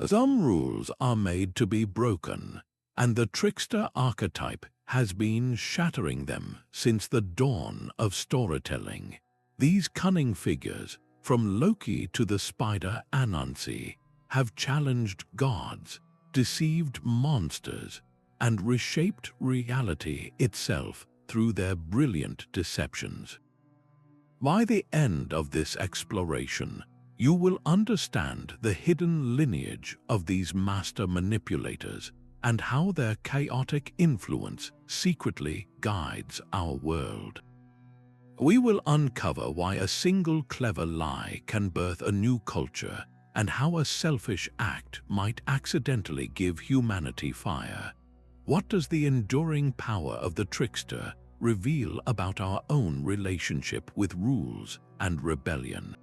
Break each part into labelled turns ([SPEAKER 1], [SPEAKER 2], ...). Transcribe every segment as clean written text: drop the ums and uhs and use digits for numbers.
[SPEAKER 1] Some rules are made to be broken, and the trickster archetype has been shattering them since the dawn of storytelling. These cunning figures, from Loki to the spider Anansi, have challenged gods, deceived monsters, and reshaped reality itself through their brilliant deceptions. By the end of this exploration, you will understand the hidden lineage of these master manipulators and how their chaotic influence secretly guides our world. We will uncover why a single clever lie can birth a new culture and how a selfish act might accidentally give humanity fire. What does the enduring power of the trickster reveal about our own relationship with rules and rebellion?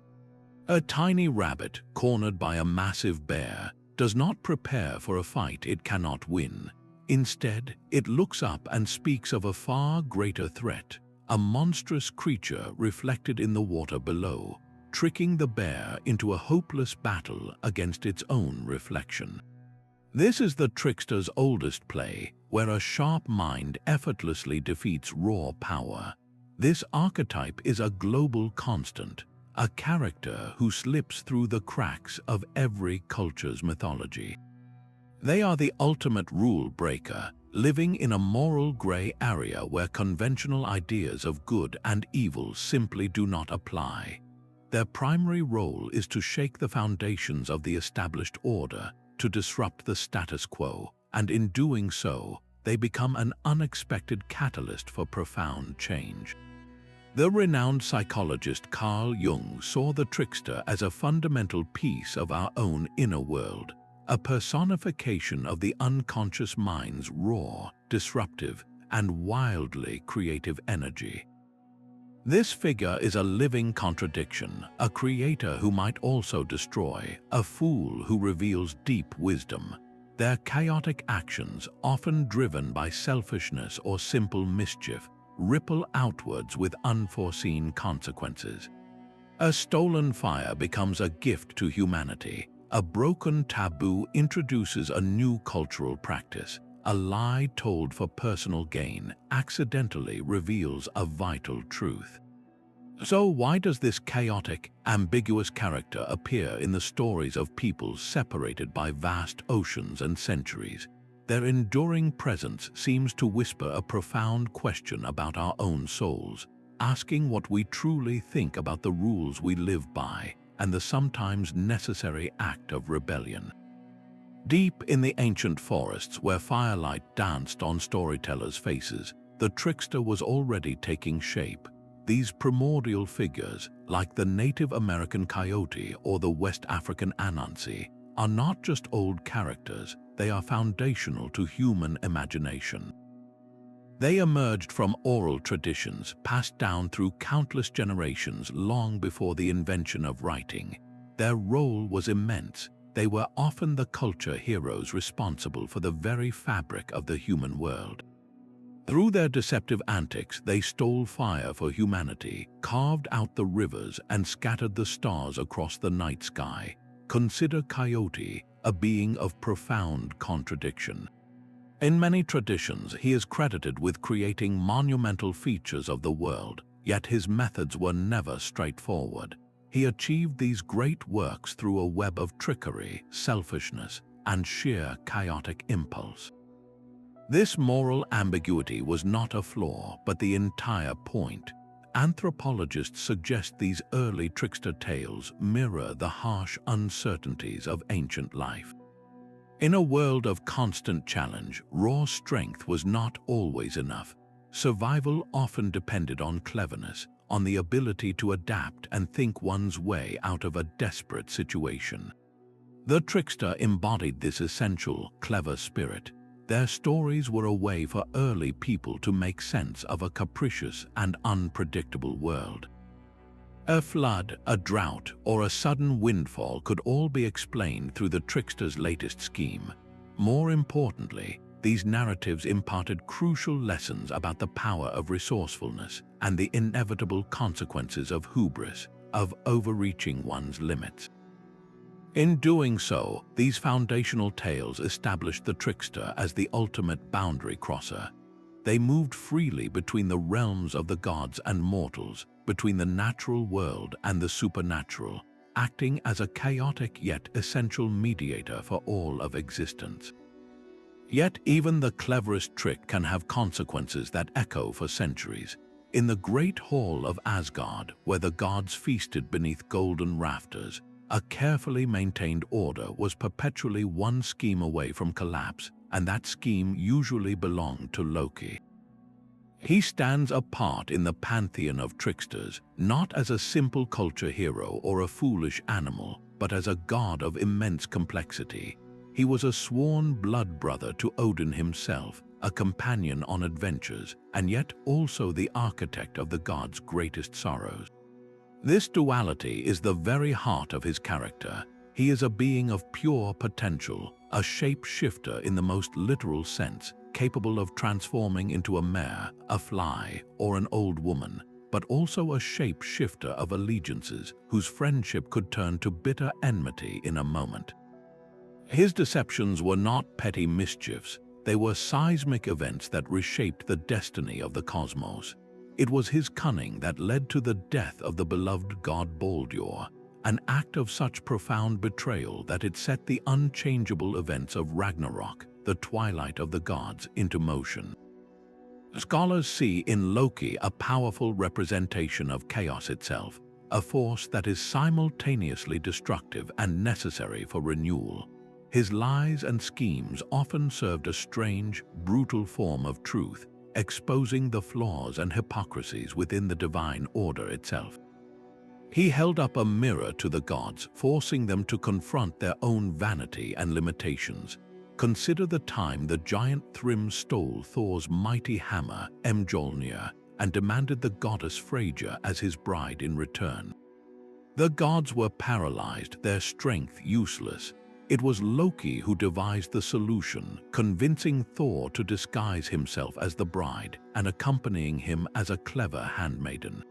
[SPEAKER 1] A tiny rabbit cornered by a massive bear does not prepare for a fight it cannot win. Instead, it looks up and speaks of a far greater threat, a monstrous creature reflected in the water below, tricking the bear into a hopeless battle against its own reflection. This is the trickster's oldest play, where a sharp mind effortlessly defeats raw power. This archetype is a global constant, a character who slips through the cracks of every culture's mythology. They are the ultimate rule breaker, living in a moral gray area where conventional ideas of good and evil simply do not apply. Their primary role is to shake the foundations of the established order, to disrupt the status quo, and in doing so, they become an unexpected catalyst for profound change. The renowned psychologist Carl Jung saw the trickster as a fundamental piece of our own inner world, a personification of the unconscious mind's raw, disruptive, and wildly creative energy. This figure is a living contradiction, a creator who might also destroy, a fool who reveals deep wisdom. Their chaotic actions, often driven by selfishness or simple mischief, ripple outwards with unforeseen consequences. A stolen fire becomes a gift to humanity. A broken taboo introduces a new cultural practice. A lie told for personal gain accidentally reveals a vital truth. So why does this chaotic, ambiguous character appear in the stories of peoples separated by vast oceans and centuries? Their enduring presence seems to whisper a profound question about our own souls, asking what we truly think about the rules we live by and the sometimes necessary act of rebellion. Deep in the ancient forests where firelight danced on storytellers' faces, the trickster was already taking shape. These primordial figures, like the Native American Coyote or the West African Anansi, are not just old characters, they are foundational to human imagination. They emerged from oral traditions passed down through countless generations long before the invention of writing. Their role was immense. They were often the culture heroes responsible for the very fabric of the human world. Through their deceptive antics, they stole fire for humanity, carved out the rivers, and scattered the stars across the night sky. Consider Coyote, a being of profound contradiction. In many traditions, he is credited with creating monumental features of the world, yet his methods were never straightforward. He achieved these great works through a web of trickery, selfishness, and sheer chaotic impulse. This moral ambiguity was not a flaw, but the entire point. Anthropologists suggest these early trickster tales mirror the harsh uncertainties of ancient life. In a world of constant challenge, raw strength was not always enough. Survival often depended on cleverness, on the ability to adapt and think one's way out of a desperate situation. The trickster embodied this essential, clever spirit. Their stories were a way for early people to make sense of a capricious and unpredictable world. A flood, a drought, or a sudden windfall could all be explained through the trickster's latest scheme. More importantly, these narratives imparted crucial lessons about the power of resourcefulness and the inevitable consequences of hubris, of overreaching one's limits. In doing so, these foundational tales established the trickster as the ultimate boundary crosser. They moved freely between the realms of the gods and mortals, between the natural world and the supernatural, acting as a chaotic yet essential mediator for all of existence. Yet even the cleverest trick can have consequences that echo for centuries. In the great hall of Asgard, where the gods feasted beneath golden rafters, a carefully maintained order was perpetually one scheme away from collapse, and that scheme usually belonged to Loki. He stands apart in the pantheon of tricksters, not as a simple culture hero or a foolish animal, but as a god of immense complexity. He was a sworn blood brother to Odin himself, a companion on adventures, and yet also the architect of the god's greatest sorrows. This duality is the very heart of his character. He is a being of pure potential, a shape-shifter in the most literal sense, capable of transforming into a mare, a fly, or an old woman, but also a shape-shifter of allegiances whose friendship could turn to bitter enmity in a moment. His deceptions were not petty mischiefs, they were seismic events that reshaped the destiny of the cosmos. It was his cunning that led to the death of the beloved god Baldur, an act of such profound betrayal that it set the unchangeable events of Ragnarok, the twilight of the gods, into motion. Scholars see in Loki a powerful representation of chaos itself, a force that is simultaneously destructive and necessary for renewal. His lies and schemes often served a strange, brutal form of truth, exposing the flaws and hypocrisies within the divine order itself. He held up a mirror to the gods, forcing them to confront their own vanity and limitations. Consider the time the giant Thrym stole Thor's mighty hammer, Mjolnir, and demanded the goddess Freyja as his bride in return. The gods were paralyzed, their strength useless. It was Loki who devised the solution, convincing Thor to disguise himself as the bride and accompanying him as a clever handmaiden.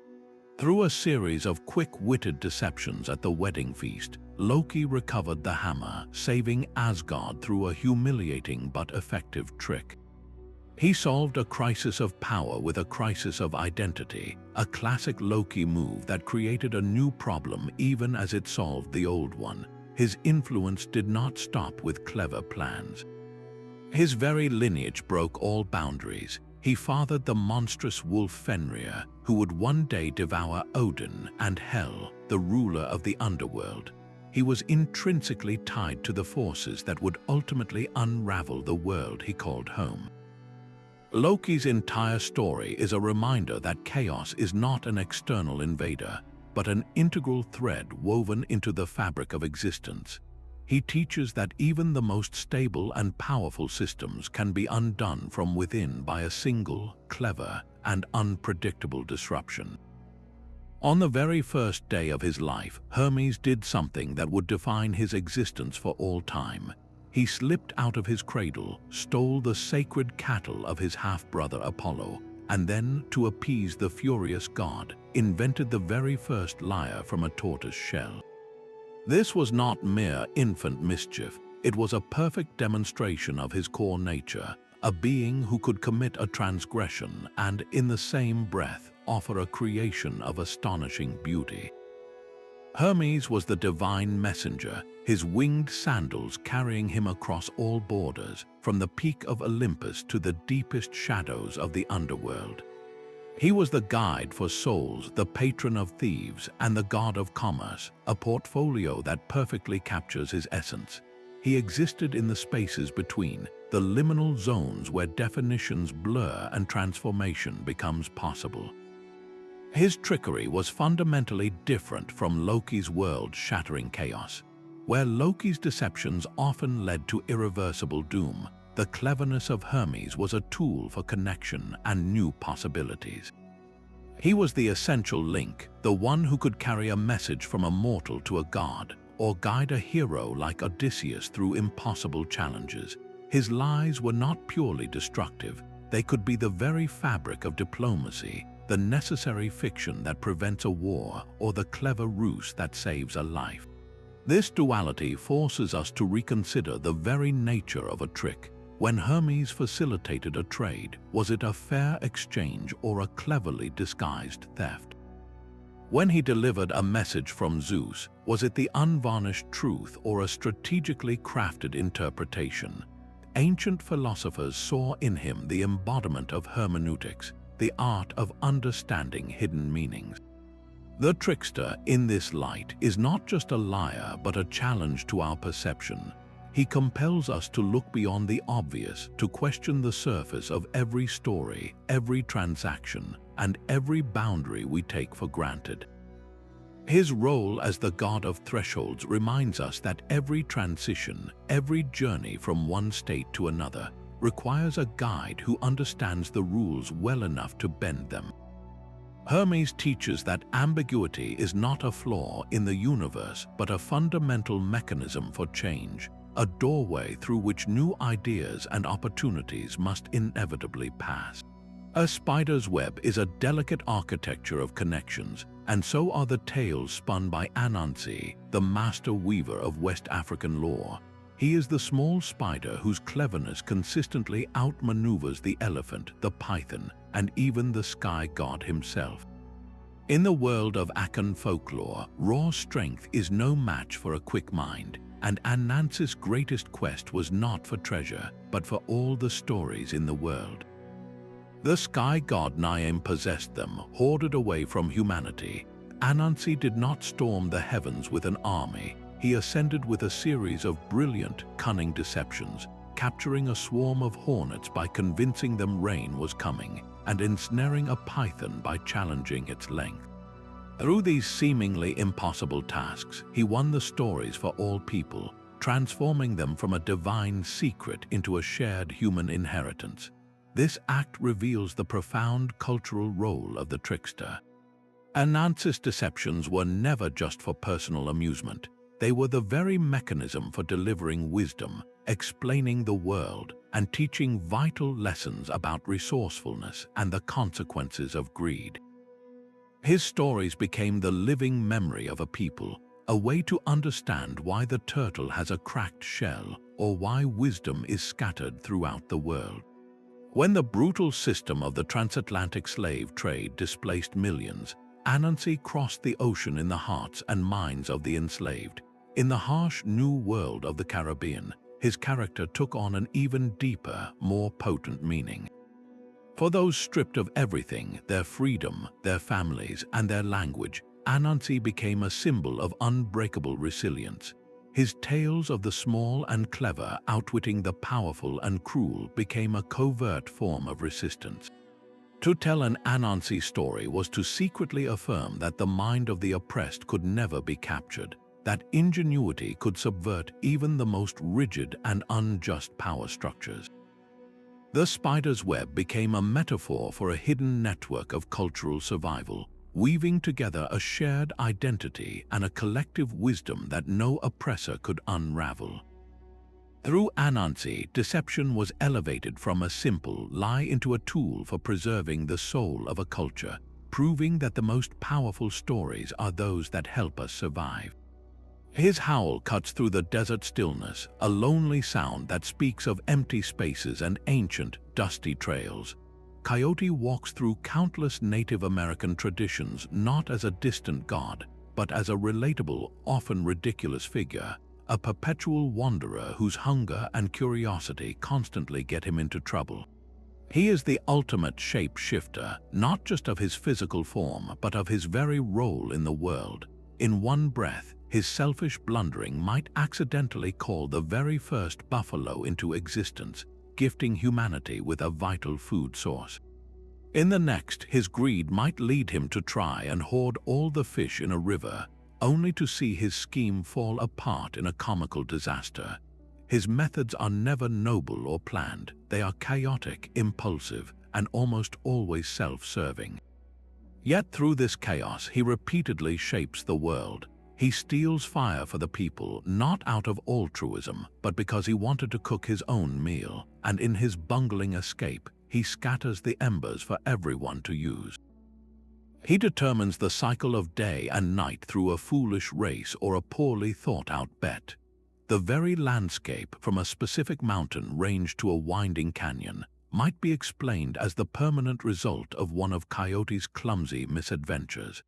[SPEAKER 1] Through a series of quick-witted deceptions at the wedding feast, Loki recovered the hammer, saving Asgard through a humiliating but effective trick. He solved a crisis of power with a crisis of identity, a classic Loki move that created a new problem even as it solved the old one. His influence did not stop with clever plans. His very lineage broke all boundaries. He fathered the monstrous wolf Fenrir, who would one day devour Odin and Hel, the ruler of the underworld. He was intrinsically tied to the forces that would ultimately unravel the world he called home. Loki's entire story is a reminder that chaos is not an external invader, but an integral thread woven into the fabric of existence. He teaches that even the most stable and powerful systems can be undone from within by a single, clever, and unpredictable disruption. On the very first day of his life, Hermes did something that would define his existence for all time. He slipped out of his cradle, stole the sacred cattle of his half-brother Apollo, and then, to appease the furious god, invented the very first lyre from a tortoise shell. This was not mere infant mischief, it was a perfect demonstration of his core nature, a being who could commit a transgression and, in the same breath, offer a creation of astonishing beauty. Hermes was the divine messenger, his winged sandals carrying him across all borders, from the peak of Olympus to the deepest shadows of the underworld. He was the guide for souls, the patron of thieves, and the god of commerce, a portfolio that perfectly captures his essence. He existed in the spaces between, the liminal zones where definitions blur and transformation becomes possible. His trickery was fundamentally different from Loki's world-shattering chaos. Where Loki's deceptions often led to irreversible doom, the cleverness of Hermes was a tool for connection and new possibilities. He was the essential link, the one who could carry a message from a mortal to a god, or guide a hero like Odysseus through impossible challenges. His lies were not purely destructive, they could be the very fabric of diplomacy, the necessary fiction that prevents a war, or the clever ruse that saves a life. This duality forces us to reconsider the very nature of a trick. When Hermes facilitated a trade, was it a fair exchange or a cleverly disguised theft? When he delivered a message from Zeus, was it the unvarnished truth or a strategically crafted interpretation? Ancient philosophers saw in him the embodiment of hermeneutics, the art of understanding hidden meanings. The trickster, in this light, is not just a liar but a challenge to our perception. He compels us to look beyond the obvious, to question the surface of every story, every transaction, and every boundary we take for granted. His role as the god of thresholds reminds us that every transition, every journey from one state to another, requires a guide who understands the rules well enough to bend them. Hermes teaches that ambiguity is not a flaw in the universe but a fundamental mechanism for change, a doorway through which new ideas and opportunities must inevitably pass. A spider's web is a delicate architecture of connections, and so are the tales spun by Anansi, the master weaver of West African lore. He is the small spider whose cleverness consistently outmaneuvers the elephant, the python, and even the sky god himself. In the world of Akan folklore, raw strength is no match for a quick mind, and Anansi's greatest quest was not for treasure, but for all the stories in the world. The sky god Niam possessed them, hoarded away from humanity. Anansi did not storm the heavens with an army. He ascended with a series of brilliant, cunning deceptions, capturing a swarm of hornets by convincing them rain was coming, and ensnaring a python by challenging its length. Through these seemingly impossible tasks, he won the stories for all people, transforming them from a divine secret into a shared human inheritance. This act reveals the profound cultural role of the trickster. Anansi's deceptions were never just for personal amusement. They were the very mechanism for delivering wisdom, explaining the world, and teaching vital lessons about resourcefulness and the consequences of greed. His stories became the living memory of a people, a way to understand why the turtle has a cracked shell or why wisdom is scattered throughout the world. When the brutal system of the transatlantic slave trade displaced millions, Anansi crossed the ocean in the hearts and minds of the enslaved. In the harsh new world of the Caribbean, his character took on an even deeper, more potent meaning. For those stripped of everything, their freedom, their families, and their language, Anansi became a symbol of unbreakable resilience. His tales of the small and clever outwitting the powerful and cruel became a covert form of resistance. To tell an Anansi story was to secretly affirm that the mind of the oppressed could never be captured, that ingenuity could subvert even the most rigid and unjust power structures. The spider's web became a metaphor for a hidden network of cultural survival, weaving together a shared identity and a collective wisdom that no oppressor could unravel. Through Anansi, deception was elevated from a simple lie into a tool for preserving the soul of a culture, proving that the most powerful stories are those that help us survive. His howl cuts through the desert stillness, a lonely sound that speaks of empty spaces and ancient, dusty trails. Coyote walks through countless Native American traditions not as a distant god, but as a relatable, often ridiculous figure, a perpetual wanderer whose hunger and curiosity constantly get him into trouble. He is the ultimate shape-shifter, not just of his physical form, but of his very role in the world. In one breath, his selfish blundering might accidentally call the very first buffalo into existence, gifting humanity with a vital food source. In the next, his greed might lead him to try and hoard all the fish in a river, only to see his scheme fall apart in a comical disaster. His methods are never noble or planned. They are chaotic, impulsive, and almost always self-serving. Yet through this chaos, he repeatedly shapes the world. He steals fire for the people, not out of altruism, but because he wanted to cook his own meal, and in his bungling escape, he scatters the embers for everyone to use. He determines the cycle of day and night through a foolish race or a poorly thought-out bet. The very landscape, from a specific mountain range to a winding canyon, might be explained as the permanent result of one of Coyote's clumsy misadventures.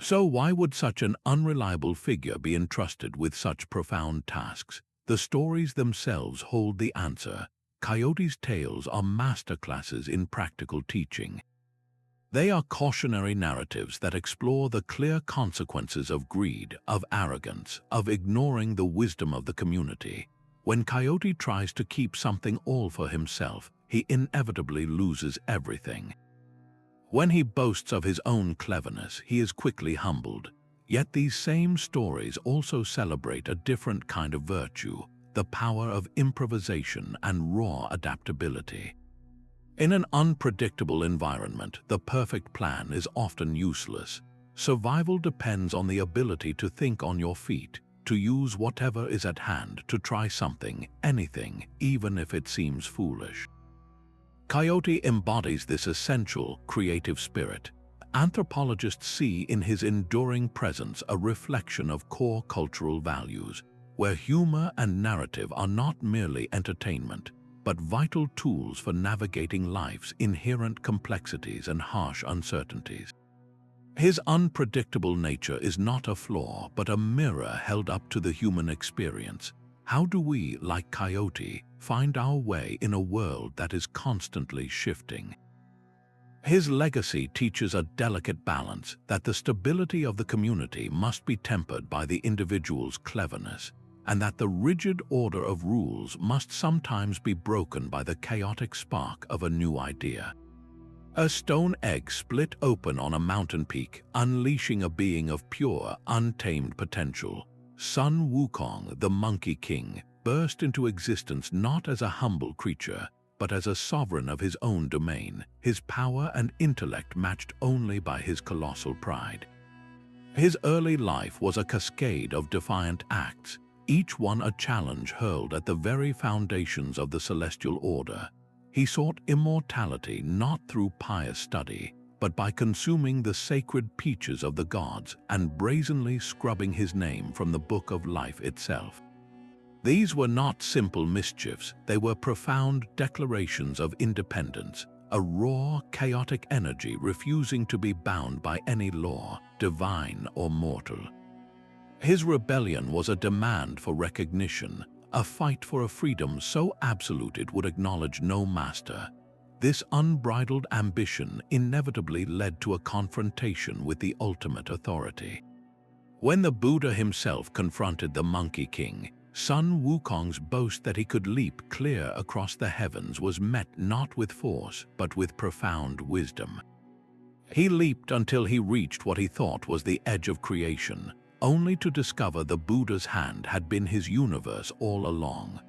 [SPEAKER 1] So why would such an unreliable figure be entrusted with such profound tasks? The stories themselves hold the answer. Coyote's tales are masterclasses in practical teaching. They are cautionary narratives that explore the clear consequences of greed, of arrogance, of ignoring the wisdom of the community. When Coyote tries to keep something all for himself, he inevitably loses everything. When he boasts of his own cleverness, he is quickly humbled. Yet these same stories also celebrate a different kind of virtue, the power of improvisation and raw adaptability. In an unpredictable environment, the perfect plan is often useless. Survival depends on the ability to think on your feet, to use whatever is at hand, to try something, anything, even if it seems foolish. Coyote embodies this essential creative spirit. Anthropologists see in his enduring presence a reflection of core cultural values, where humor and narrative are not merely entertainment, but vital tools for navigating life's inherent complexities and harsh uncertainties. His unpredictable nature is not a flaw, but a mirror held up to the human experience. How do we, like Coyote, find our way in a world that is constantly shifting? His legacy teaches a delicate balance, that the stability of the community must be tempered by the individual's cleverness, and that the rigid order of rules must sometimes be broken by the chaotic spark of a new idea. A stone egg split open on a mountain peak, unleashing a being of pure, untamed potential. Sun Wukong, the Monkey King, burst into existence not as a humble creature, but as a sovereign of his own domain, his power and intellect matched only by his colossal pride. His early life was a cascade of defiant acts, each one a challenge hurled at the very foundations of the celestial order. He sought immortality not through pious study, but by consuming the sacred peaches of the gods and brazenly scrubbing his name from the book of life itself. These were not simple mischiefs, they were profound declarations of independence, a raw, chaotic energy refusing to be bound by any law, divine or mortal. His rebellion was a demand for recognition, a fight for a freedom so absolute it would acknowledge no master. This unbridled ambition inevitably led to a confrontation with the ultimate authority. When the Buddha himself confronted the Monkey King, Sun Wukong's boast that he could leap clear across the heavens was met not with force, but with profound wisdom. He leaped until he reached what he thought was the edge of creation, only to discover the Buddha's hand had been his universe all along.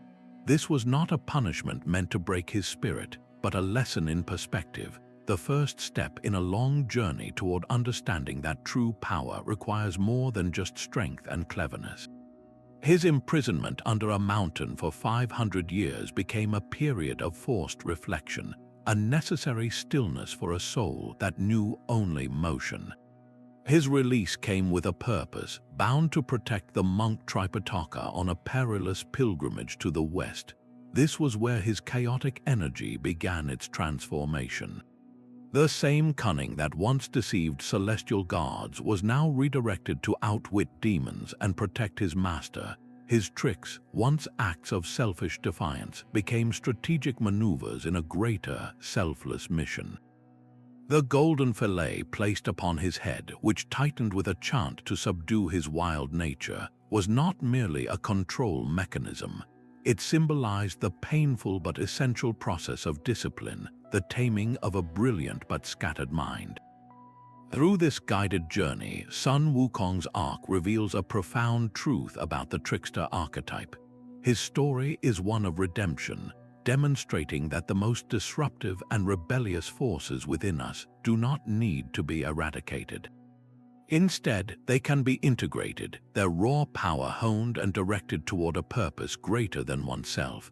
[SPEAKER 1] This was not a punishment meant to break his spirit, but a lesson in perspective, the first step in a long journey toward understanding that true power requires more than just strength and cleverness. His imprisonment under a mountain for 500 years became a period of forced reflection, a necessary stillness for a soul that knew only motion. His release came with a purpose, bound to protect the monk Tripitaka on a perilous pilgrimage to the west. This was where his chaotic energy began its transformation. The same cunning that once deceived celestial gods was now redirected to outwit demons and protect his master. His tricks, once acts of selfish defiance, became strategic maneuvers in a greater, selfless mission. The golden fillet placed upon his head, which tightened with a chant to subdue his wild nature, was not merely a control mechanism. It symbolized the painful but essential process of discipline, the taming of a brilliant but scattered mind. Through this guided journey, Sun Wukong's arc reveals a profound truth about the trickster archetype. His story is one of redemption, demonstrating that the most disruptive and rebellious forces within us do not need to be eradicated. Instead, they can be integrated, their raw power honed and directed toward a purpose greater than oneself.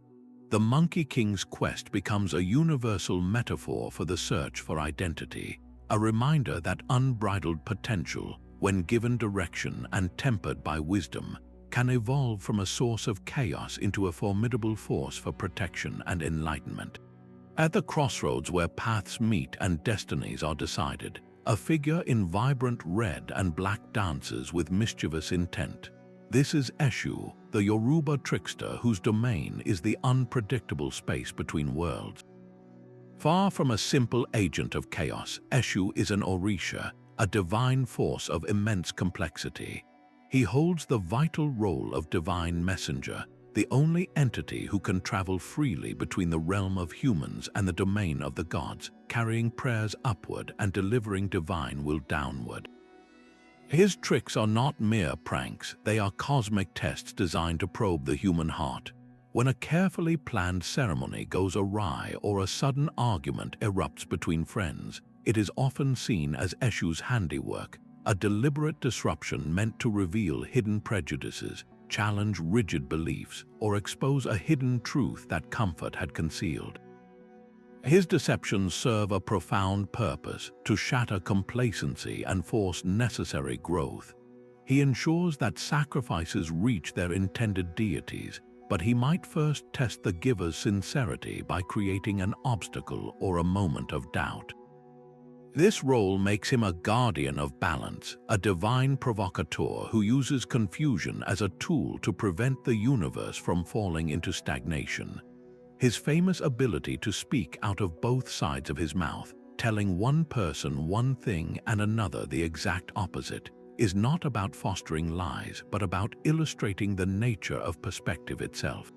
[SPEAKER 1] The Monkey King's quest becomes a universal metaphor for the search for identity, a reminder that unbridled potential, when given direction and tempered by wisdom, can evolve from a source of chaos into a formidable force for protection and enlightenment. At the crossroads where paths meet and destinies are decided, a figure in vibrant red and black dances with mischievous intent. This is Eshu, the Yoruba trickster whose domain is the unpredictable space between worlds. Far from a simple agent of chaos, Eshu is an Orisha, a divine force of immense complexity. He holds the vital role of divine messenger, the only entity who can travel freely between the realm of humans and the domain of the gods, carrying prayers upward and delivering divine will downward. His tricks are not mere pranks, they are cosmic tests designed to probe the human heart. When a carefully planned ceremony goes awry or a sudden argument erupts between friends, it is often seen as Eshu's handiwork, a deliberate disruption meant to reveal hidden prejudices, challenge rigid beliefs, or expose a hidden truth that comfort had concealed. His deceptions serve a profound purpose: to shatter complacency and force necessary growth. He ensures that sacrifices reach their intended deities, but he might first test the giver's sincerity by creating an obstacle or a moment of doubt. This role makes him a guardian of balance, a divine provocateur who uses confusion as a tool to prevent the universe from falling into stagnation. His famous ability to speak out of both sides of his mouth, telling one person one thing and another the exact opposite, is not about fostering lies, but about illustrating the nature of perspective itself.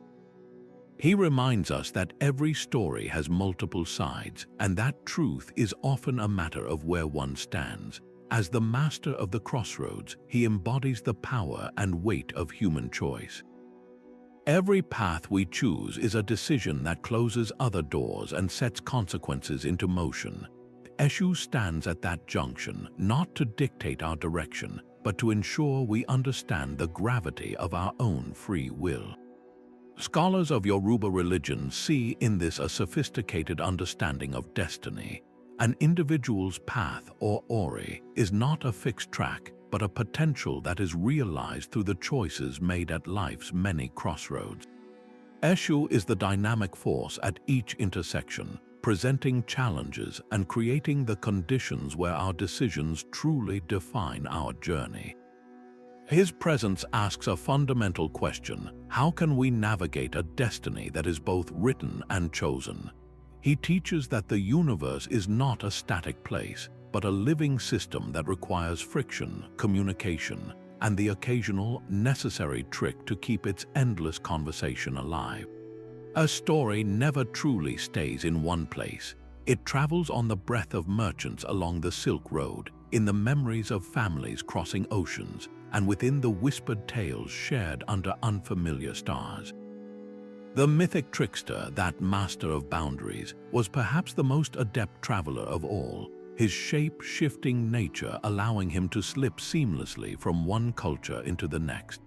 [SPEAKER 1] He reminds us that every story has multiple sides, and that truth is often a matter of where one stands. As the master of the crossroads, he embodies the power and weight of human choice. Every path we choose is a decision that closes other doors and sets consequences into motion. Eshu stands at that junction, not to dictate our direction, but to ensure we understand the gravity of our own free will. Scholars of Yoruba religion see in this a sophisticated understanding of destiny. An individual's path, or ori, is not a fixed track, but a potential that is realized through the choices made at life's many crossroads. Eshu is the dynamic force at each intersection, presenting challenges and creating the conditions where our decisions truly define our journey. His presence asks a fundamental question: how can we navigate a destiny that is both written and chosen? He teaches that the universe is not a static place, but a living system that requires friction, communication, and the occasional necessary trick to keep its endless conversation alive. A story never truly stays in one place. It travels on the breath of merchants along the Silk Road, in the memories of families crossing oceans, and within the whispered tales shared under unfamiliar stars. The mythic trickster, that master of boundaries, was perhaps the most adept traveler of all, his shape-shifting nature allowing him to slip seamlessly from one culture into the next.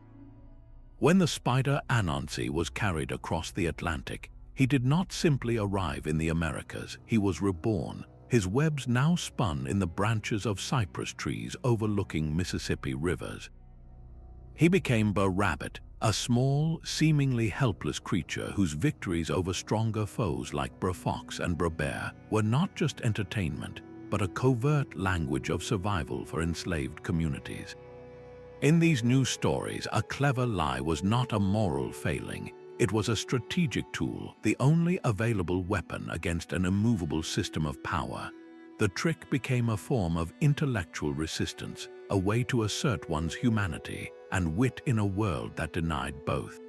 [SPEAKER 1] When the spider Anansi was carried across the Atlantic, he did not simply arrive in the Americas, he was reborn, his webs now spun in the branches of cypress trees overlooking Mississippi rivers. He became Bur Rabbit, a small, seemingly helpless creature whose victories over stronger foes like Bur Fox and Bur Bear were not just entertainment, but a covert language of survival for enslaved communities. In these new stories, a clever lie was not a moral failing. It was a strategic tool, the only available weapon against an immovable system of power. The trick became a form of intellectual resistance, a way to assert one's humanity and wit in a world that denied both.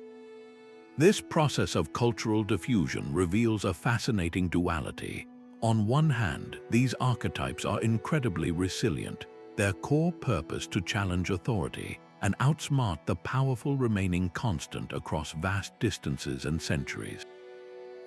[SPEAKER 1] This process of cultural diffusion reveals a fascinating duality. On one hand, these archetypes are incredibly resilient, their core purpose to challenge authority and outsmart the powerful remaining constant across vast distances and centuries.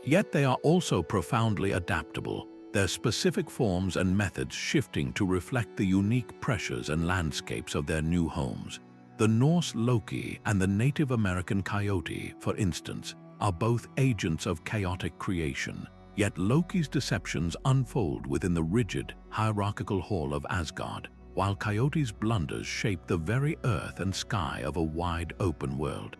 [SPEAKER 1] Yet they are also profoundly adaptable, their specific forms and methods shifting to reflect the unique pressures and landscapes of their new homes. The Norse Loki and the Native American Coyote, for instance, are both agents of chaotic creation, Yet Loki's deceptions unfold within the rigid, hierarchical hall of Asgard, while Coyote's blunders shape the very earth and sky of a wide open world.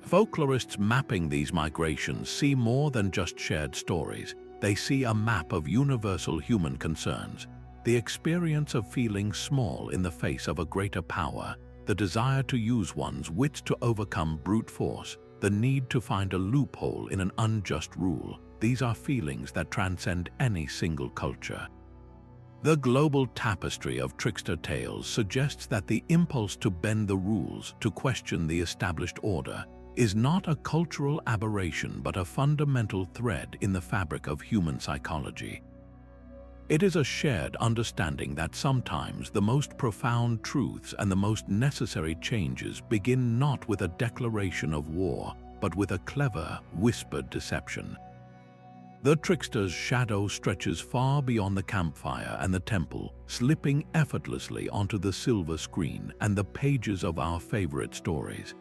[SPEAKER 1] Folklorists mapping these migrations see more than just shared stories. They see a map of universal human concerns, the experience of feeling small in the face of a greater power, the desire to use one's wits to overcome brute force, the need to find a loophole in an unjust rule. These are feelings that transcend any single culture. The global tapestry of trickster tales suggests that the impulse to bend the rules, to question the established order, is not a cultural aberration but a fundamental thread in the fabric of human psychology. It is a shared understanding that sometimes the most profound truths and the most necessary changes begin not with a declaration of war, but with a clever, whispered deception. The trickster's shadow stretches far beyond the campfire and the temple, slipping effortlessly onto the silver screen and the pages of our favorite stories.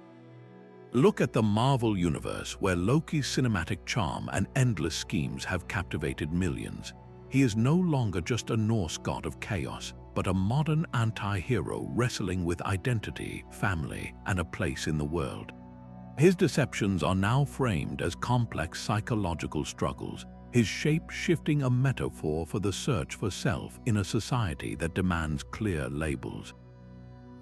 [SPEAKER 1] Look at the Marvel universe, where Loki's cinematic charm and endless schemes have captivated millions. He is no longer just a Norse god of chaos, but a modern anti-hero wrestling with identity, family, and a place in the world. His deceptions are now framed as complex psychological struggles, his shape shifting a metaphor for the search for self in a society that demands clear labels.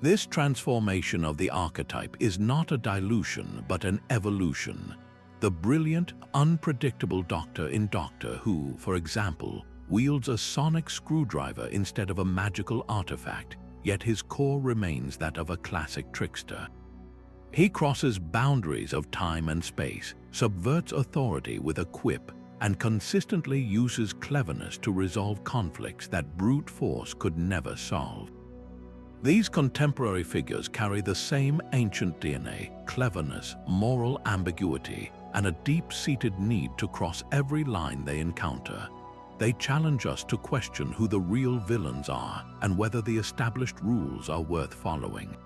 [SPEAKER 1] This transformation of the archetype is not a dilution but an evolution. The brilliant, unpredictable Doctor in Doctor Who, for example, wields a sonic screwdriver instead of a magical artifact, yet his core remains that of a classic trickster. He crosses boundaries of time and space, subverts authority with a quip, and consistently uses cleverness to resolve conflicts that brute force could never solve. These contemporary figures carry the same ancient DNA, cleverness, moral ambiguity, and a deep-seated need to cross every line they encounter. They challenge us to question who the real villains are and whether the established rules are worth following.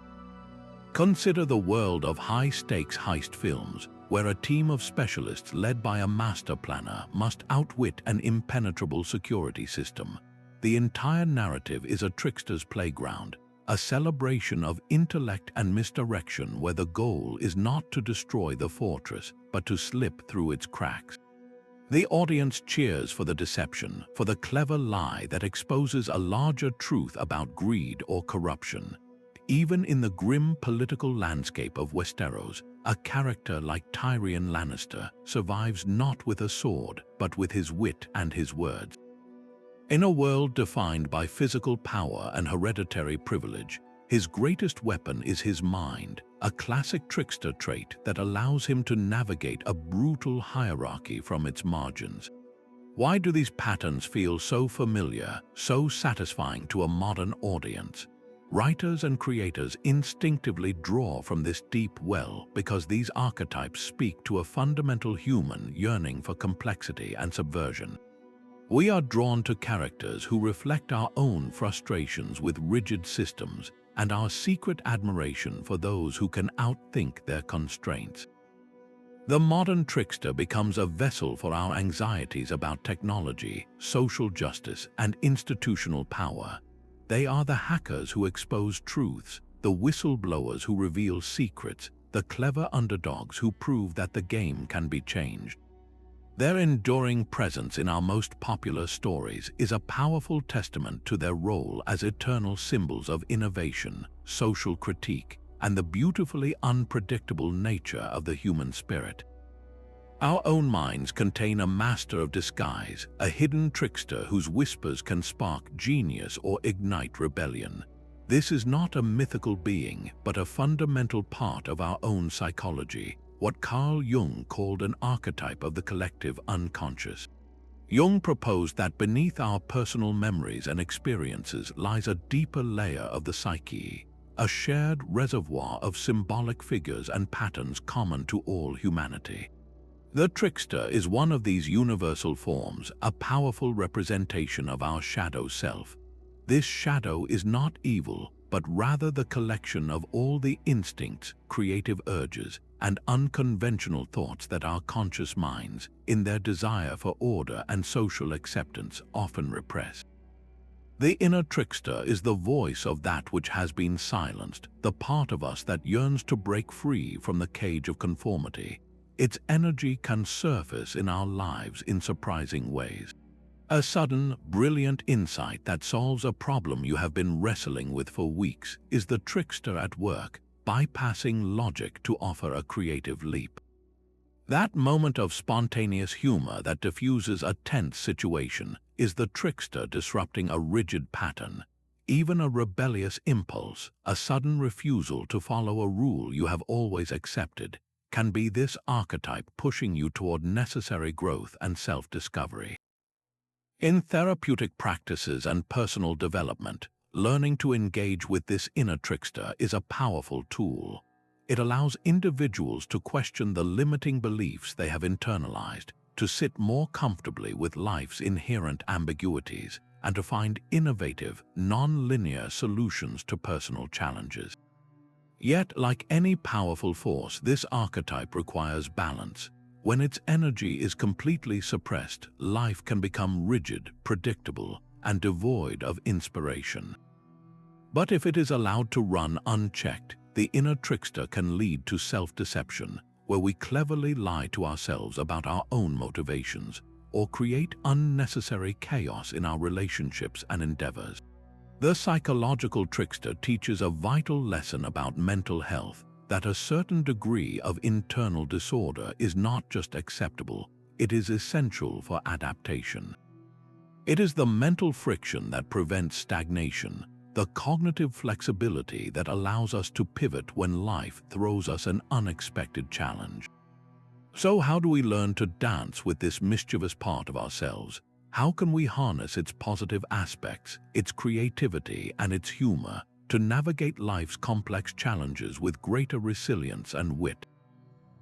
[SPEAKER 1] Consider the world of high-stakes heist films, where a team of specialists led by a master planner must outwit an impenetrable security system. The entire narrative is a trickster's playground, a celebration of intellect and misdirection where the goal is not to destroy the fortress, but to slip through its cracks. The audience cheers for the deception, for the clever lie that exposes a larger truth about greed or corruption. Even in the grim political landscape of Westeros, a character like Tyrion Lannister survives not with a sword, but with his wit and his words. In a world defined by physical power and hereditary privilege, his greatest weapon is his mind, a classic trickster trait that allows him to navigate a brutal hierarchy from its margins. Why do these patterns feel so familiar, so satisfying to a modern audience? Writers and creators instinctively draw from this deep well because these archetypes speak to a fundamental human yearning for complexity and subversion. We are drawn to characters who reflect our own frustrations with rigid systems and our secret admiration for those who can outthink their constraints. The modern trickster becomes a vessel for our anxieties about technology, social justice, and institutional power. They are the hackers who expose truths, the whistleblowers who reveal secrets, the clever underdogs who prove that the game can be changed. Their enduring presence in our most popular stories is a powerful testament to their role as eternal symbols of innovation, social critique, and the beautifully unpredictable nature of the human spirit. Our own minds contain a master of disguise, a hidden trickster whose whispers can spark genius or ignite rebellion. This is not a mythical being, but a fundamental part of our own psychology, what Carl Jung called an archetype of the collective unconscious. Jung proposed that beneath our personal memories and experiences lies a deeper layer of the psyche, a shared reservoir of symbolic figures and patterns common to all humanity. The trickster is one of these universal forms, a powerful representation of our shadow self. This shadow is not evil, but rather the collection of all the instincts, creative urges, and unconventional thoughts that our conscious minds, in their desire for order and social acceptance, often repress. The inner trickster is the voice of that which has been silenced, the part of us that yearns to break free from the cage of conformity. Its energy can surface in our lives in surprising ways. A sudden, brilliant insight that solves a problem you have been wrestling with for weeks is the trickster at work, bypassing logic to offer a creative leap. That moment of spontaneous humor that diffuses a tense situation is the trickster disrupting a rigid pattern. Even a rebellious impulse, a sudden refusal to follow a rule you have always accepted, can be this archetype pushing you toward necessary growth and self-discovery. In therapeutic practices and personal development, learning to engage with this inner trickster is a powerful tool. It allows individuals to question the limiting beliefs they have internalized, to sit more comfortably with life's inherent ambiguities, and to find innovative, non-linear solutions to personal challenges. Yet, like any powerful force, this archetype requires balance. When its energy is completely suppressed, life can become rigid, predictable, and devoid of inspiration. But if it is allowed to run unchecked, the inner trickster can lead to self-deception, where we cleverly lie to ourselves about our own motivations, or create unnecessary chaos in our relationships and endeavors. The psychological trickster teaches a vital lesson about mental health, that a certain degree of internal disorder is not just acceptable, it is essential for adaptation. It is the mental friction that prevents stagnation, the cognitive flexibility that allows us to pivot when life throws us an unexpected challenge. So how do we learn to dance with this mischievous part of ourselves? How can we harness its positive aspects, its creativity, and its humor to navigate life's complex challenges with greater resilience and wit?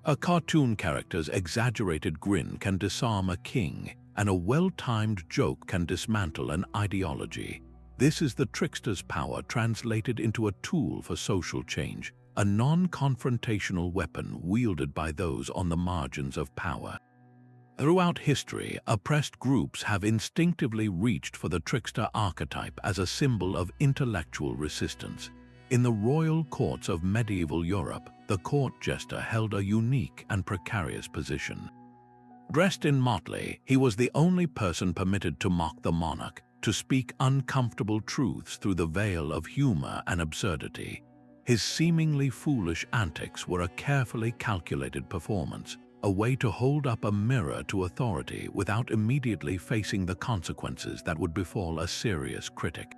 [SPEAKER 1] A cartoon character's exaggerated grin can disarm a king, and a well-timed joke can dismantle an ideology. This is the trickster's power translated into a tool for social change, a non-confrontational weapon wielded by those on the margins of power. Throughout history, oppressed groups have instinctively reached for the trickster archetype as a symbol of intellectual resistance. In the royal courts of medieval Europe, the court jester held a unique and precarious position. Dressed in motley, he was the only person permitted to mock the monarch, to speak uncomfortable truths through the veil of humor and absurdity. His seemingly foolish antics were a carefully calculated performance, a way to hold up a mirror to authority without immediately facing the consequences that would befall a serious critic.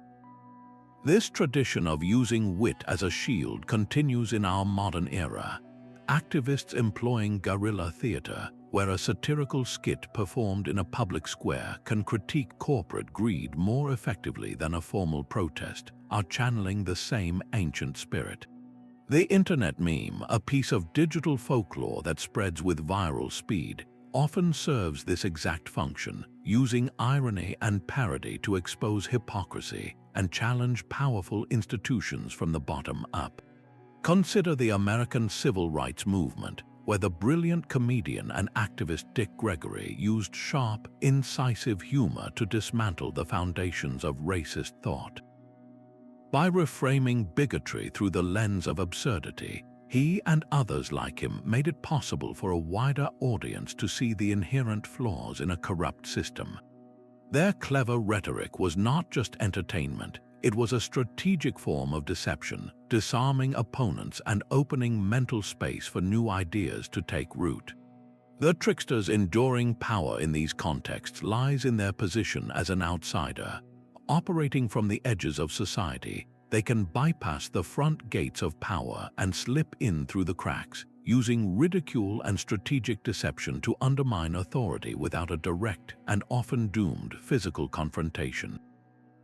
[SPEAKER 1] This tradition of using wit as a shield continues in our modern era. Activists employing guerrilla theater, where a satirical skit performed in a public square can critique corporate greed more effectively than a formal protest, are channeling the same ancient spirit. The internet meme, a piece of digital folklore that spreads with viral speed, often serves this exact function, using irony and parody to expose hypocrisy and challenge powerful institutions from the bottom up. Consider the American civil rights movement, where the brilliant comedian and activist Dick Gregory used sharp, incisive humor to dismantle the foundations of racist thought. By reframing bigotry through the lens of absurdity, he and others like him made it possible for a wider audience to see the inherent flaws in a corrupt system. Their clever rhetoric was not just entertainment, it was a strategic form of deception, disarming opponents and opening mental space for new ideas to take root. The trickster's enduring power in these contexts lies in their position as an outsider. Operating from the edges of society, they can bypass the front gates of power and slip in through the cracks, using ridicule and strategic deception to undermine authority without a direct and often doomed physical confrontation.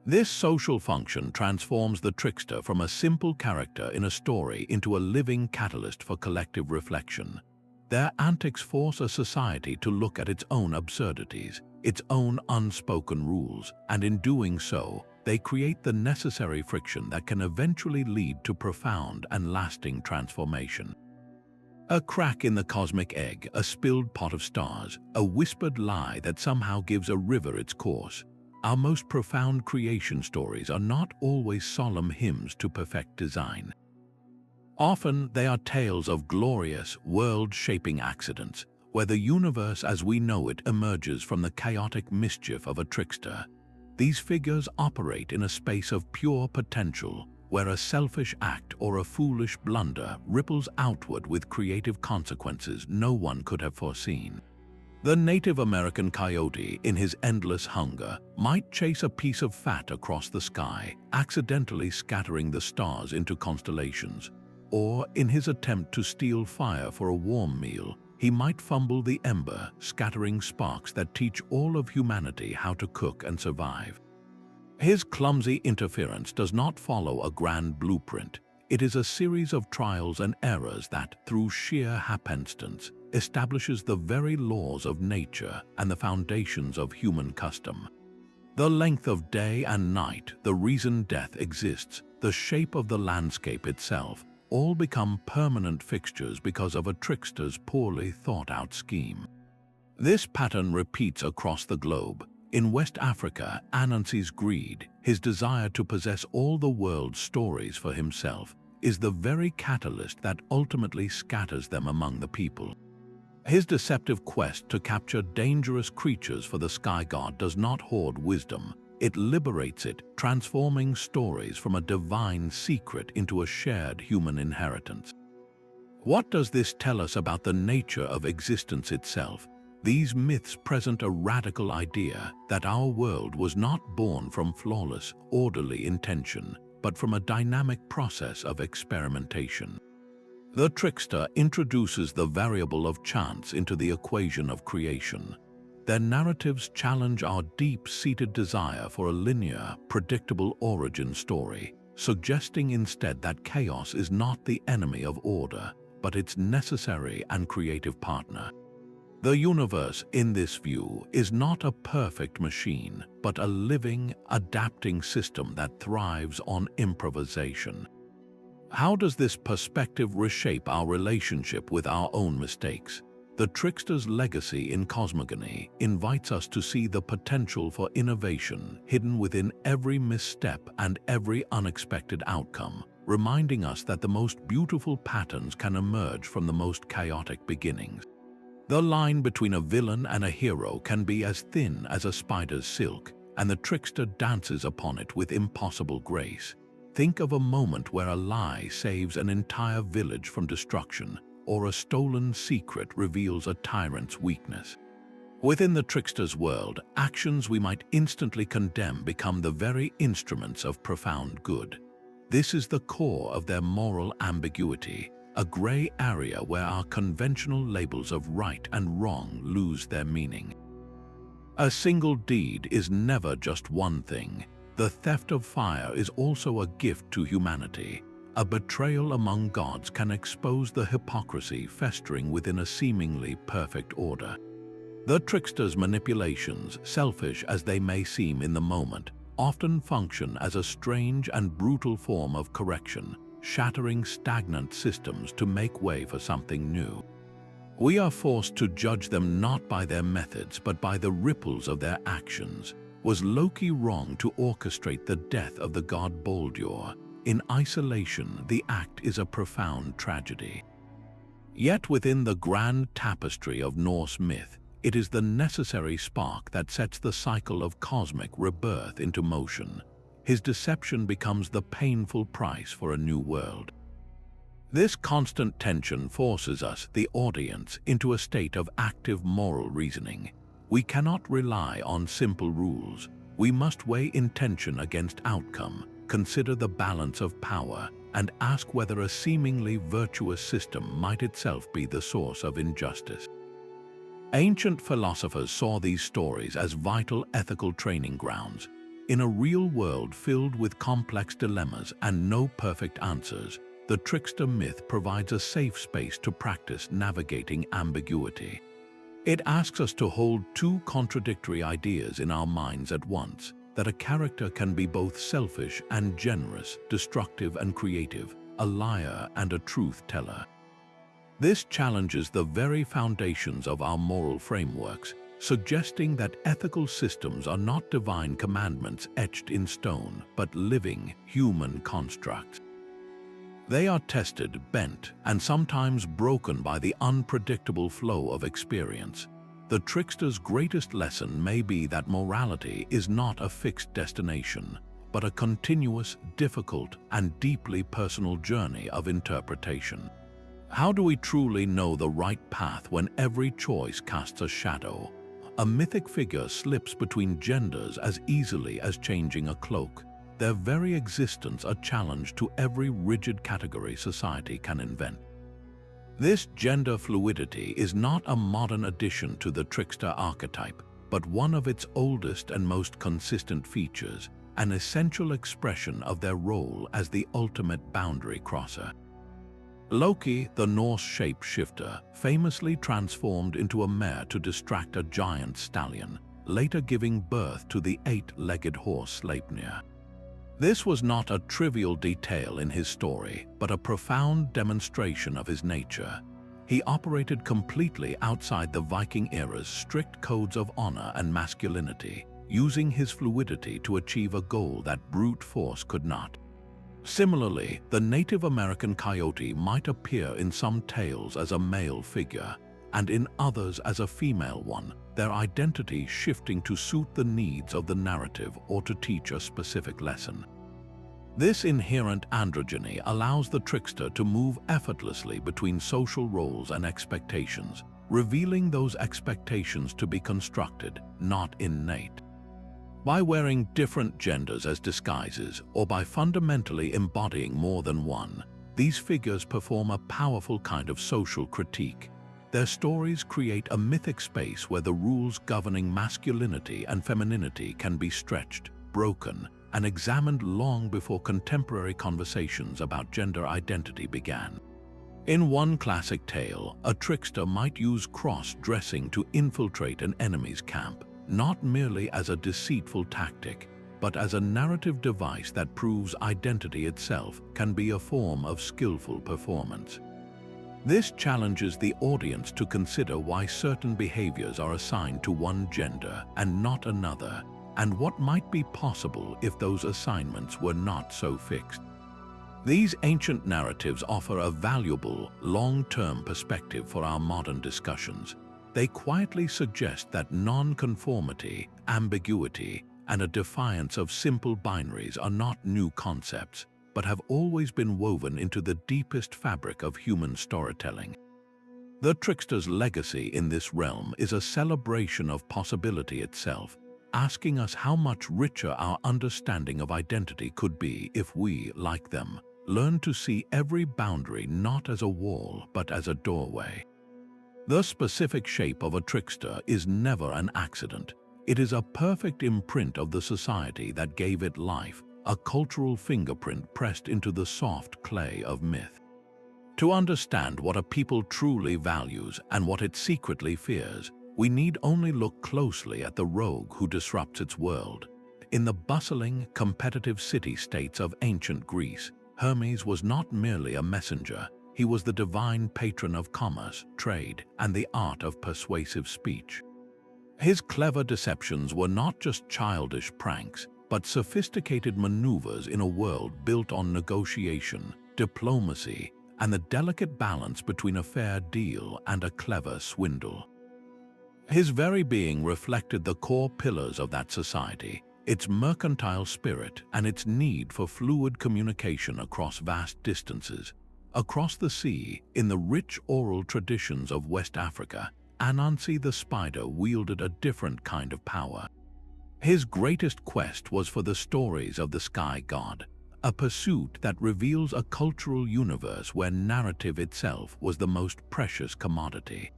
[SPEAKER 1] This social function transforms the trickster from a simple character in a story into a living catalyst for collective reflection. Their antics force a society to look at its own absurdities, its own unspoken rules, and in doing so, they create the necessary friction that can eventually lead to profound and lasting transformation. A crack in the cosmic egg, a spilled pot of stars, a whispered lie that somehow gives a river its course. Our most profound creation stories are not always solemn hymns to perfect design. Often they are tales of glorious, world-shaping accidents, where the universe as we know it emerges from the chaotic mischief of a trickster. These figures operate in a space of pure potential, where a selfish act or a foolish blunder ripples outward with creative consequences no one could have foreseen. The Native American coyote, in his endless hunger, might chase a piece of fat across the sky, accidentally scattering the stars into constellations. Or, in his attempt to steal fire for a warm meal, he might fumble the ember, scattering sparks that teach all of humanity how to cook and survive. His clumsy interference does not follow a grand blueprint. It is a series of trials and errors that, through sheer happenstance, establishes the very laws of nature and the foundations of human custom. The length of day and night, the reason death exists, the shape of the landscape itself, all become permanent fixtures because of a trickster's poorly thought-out scheme. This pattern repeats across the globe. In West Africa, Anansi's greed, his desire to possess all the world's stories for himself, is the very catalyst that ultimately scatters them among the people. His deceptive quest to capture dangerous creatures for the sky god does not hoard wisdom. It liberates it, transforming stories from a divine secret into a shared human inheritance. What does this tell us about the nature of existence itself? These myths present a radical idea that our world was not born from flawless, orderly intention, but from a dynamic process of experimentation. The trickster introduces the variable of chance into the equation of creation. Their narratives challenge our deep-seated desire for a linear, predictable origin story, suggesting instead that chaos is not the enemy of order, but its necessary and creative partner. The universe, in this view, is not a perfect machine, but a living, adapting system that thrives on improvisation. How does this perspective reshape our relationship with our own mistakes? The trickster's legacy in cosmogony invites us to see the potential for innovation hidden within every misstep and every unexpected outcome, reminding us that the most beautiful patterns can emerge from the most chaotic beginnings. The line between a villain and a hero can be as thin as a spider's silk, and the trickster dances upon it with impossible grace. Think of a moment where a lie saves an entire village from destruction, or a stolen secret reveals a tyrant's weakness. Within the trickster's world, actions we might instantly condemn become the very instruments of profound good. This is the core of their moral ambiguity, a gray area where our conventional labels of right and wrong lose their meaning. A single deed is never just one thing. The theft of fire is also a gift to humanity. A betrayal among gods can expose the hypocrisy festering within a seemingly perfect order. The trickster's manipulations, selfish as they may seem in the moment, often function as a strange and brutal form of correction, shattering stagnant systems to make way for something new. We are forced to judge them not by their methods but by the ripples of their actions. Was Loki wrong to orchestrate the death of the god Baldur? In isolation, the act is a profound tragedy. Yet within the grand tapestry of Norse myth, it is the necessary spark that sets the cycle of cosmic rebirth into motion. His deception becomes the painful price for a new world. This constant tension forces us, the audience, into a state of active moral reasoning. We cannot rely on simple rules. We must weigh intention against outcome, consider the balance of power, and ask whether a seemingly virtuous system might itself be the source of injustice. Ancient philosophers saw these stories as vital ethical training grounds. In a real world filled with complex dilemmas and no perfect answers, the trickster myth provides a safe space to practice navigating ambiguity. It asks us to hold two contradictory ideas in our minds at once, that a character can be both selfish and generous, destructive and creative, a liar and a truth teller. This challenges the very foundations of our moral frameworks, suggesting that ethical systems are not divine commandments etched in stone, but living, human constructs. They are tested, bent, and sometimes broken by the unpredictable flow of experience. The trickster's greatest lesson may be that morality is not a fixed destination, but a continuous, difficult, and deeply personal journey of interpretation. How do we truly know the right path when every choice casts a shadow? A mythic figure slips between genders as easily as changing a cloak. Their very existence a challenge to every rigid category society can invent. This gender fluidity is not a modern addition to the trickster archetype, but one of its oldest and most consistent features, an essential expression of their role as the ultimate boundary crosser. Loki, the Norse shape-shifter, famously transformed into a mare to distract a giant stallion, later giving birth to the eight-legged horse Sleipnir. This was not a trivial detail in his story, but a profound demonstration of his nature. He operated completely outside the Viking era's strict codes of honor and masculinity, using his fluidity to achieve a goal that brute force could not. Similarly, the Native American coyote might appear in some tales as a male figure, and in others as a female one, their identity shifting to suit the needs of the narrative or to teach a specific lesson. This inherent androgyny allows the trickster to move effortlessly between social roles and expectations, revealing those expectations to be constructed, not innate. By wearing different genders as disguises, or by fundamentally embodying more than one, these figures perform a powerful kind of social critique. Their stories create a mythic space where the rules governing masculinity and femininity can be stretched, broken, and examined long before contemporary conversations about gender identity began. In one classic tale, a trickster might use cross-dressing to infiltrate an enemy's camp, not merely as a deceitful tactic, but as a narrative device that proves identity itself can be a form of skillful performance. This challenges the audience to consider why certain behaviors are assigned to one gender and not another, and what might be possible if those assignments were not so fixed. These ancient narratives offer a valuable, long-term perspective for our modern discussions. They quietly suggest that non-conformity, ambiguity, and a defiance of simple binaries are not new concepts, but have always been woven into the deepest fabric of human storytelling. The trickster's legacy in this realm is a celebration of possibility itself, asking us how much richer our understanding of identity could be if we, like them, learn to see every boundary not as a wall but as a doorway. The specific shape of a trickster is never an accident. It is a perfect imprint of the society that gave it life, a cultural fingerprint pressed into the soft clay of myth. To understand what a people truly values and what it secretly fears, we need only look closely at the rogue who disrupts its world. In the bustling, competitive city-states of ancient Greece, Hermes was not merely a messenger. He was the divine patron of commerce, trade, and the art of persuasive speech. His clever deceptions were not just childish pranks, but sophisticated maneuvers in a world built on negotiation, diplomacy, and the delicate balance between a fair deal and a clever swindle. His very being reflected the core pillars of that society, its mercantile spirit and its need for fluid communication across vast distances. Across the sea, in the rich oral traditions of West Africa, Anansi the spider wielded a different kind of power. His greatest quest was for the stories of the sky god, a pursuit that reveals a cultural universe where narrative itself was the most precious commodity.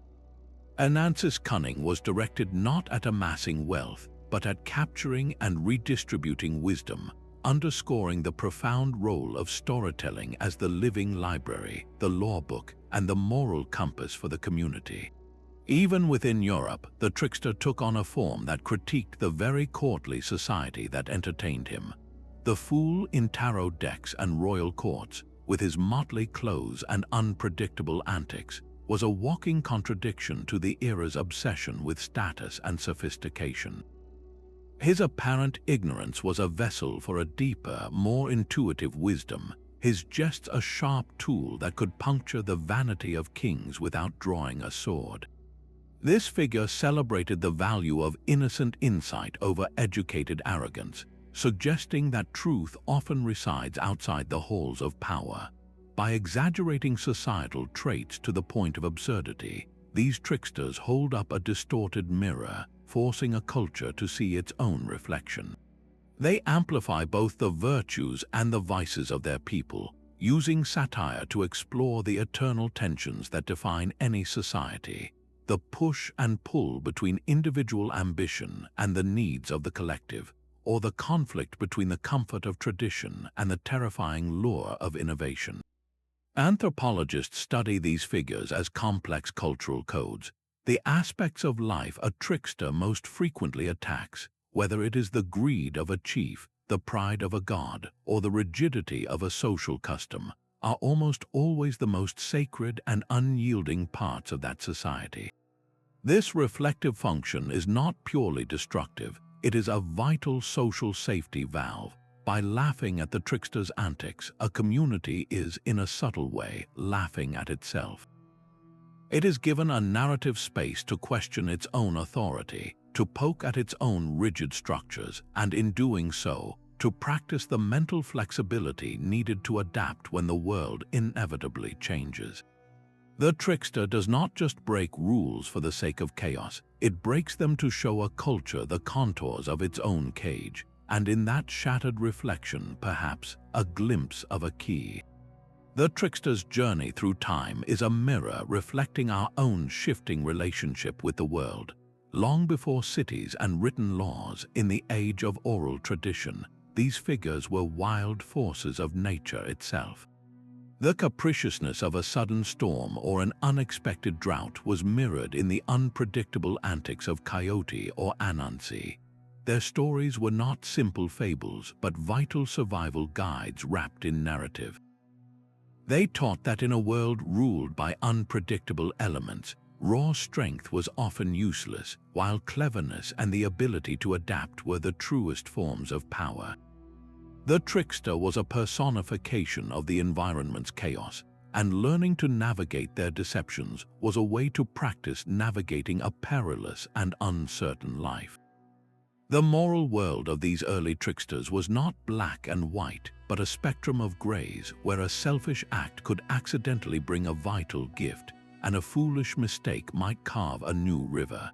[SPEAKER 1] Anansi's cunning was directed not at amassing wealth, but at capturing and redistributing wisdom, underscoring the profound role of storytelling as the living library, the law book, and the moral compass for the community. Even within Europe, the trickster took on a form that critiqued the very courtly society that entertained him. The fool in tarot decks and royal courts, with his motley clothes and unpredictable antics, was a walking contradiction to the era's obsession with status and sophistication. His apparent ignorance was a vessel for a deeper, more intuitive wisdom, his jests a sharp tool that could puncture the vanity of kings without drawing a sword. This figure celebrated the value of innocent insight over educated arrogance, suggesting that truth often resides outside the halls of power. By exaggerating societal traits to the point of absurdity, these tricksters hold up a distorted mirror, forcing a culture to see its own reflection. They amplify both the virtues and the vices of their people, using satire to explore the eternal tensions that define any society, the push and pull between individual ambition and the needs of the collective, or the conflict between the comfort of tradition and the terrifying lure of innovation. Anthropologists study these figures as complex cultural codes, the aspects of life a trickster most frequently attacks, whether it is the greed of a chief, the pride of a god, or the rigidity of a social custom, are almost always the most sacred and unyielding parts of that society. This reflective function is not purely destructive, it is a vital social safety valve. By laughing at the trickster's antics, a community is, in a subtle way, laughing at itself. It is given a narrative space to question its own authority, to poke at its own rigid structures, and in doing so, to practice the mental flexibility needed to adapt when the world inevitably changes. The trickster does not just break rules for the sake of chaos, it breaks them to show a culture the contours of its own cage, and in that shattered reflection, perhaps, a glimpse of a key. The trickster's journey through time is a mirror reflecting our own shifting relationship with the world. Long before cities and written laws, in the age of oral tradition, these figures were wild forces of nature itself. The capriciousness of a sudden storm or an unexpected drought was mirrored in the unpredictable antics of Coyote or Anansi. Their stories were not simple fables, but vital survival guides wrapped in narrative. They taught that in a world ruled by unpredictable elements, raw strength was often useless, while cleverness and the ability to adapt were the truest forms of power. The trickster was a personification of the environment's chaos, and learning to navigate their deceptions was a way to practice navigating a perilous and uncertain life. The moral world of these early tricksters was not black and white, but a spectrum of grays where a selfish act could accidentally bring a vital gift, and a foolish mistake might carve a new river.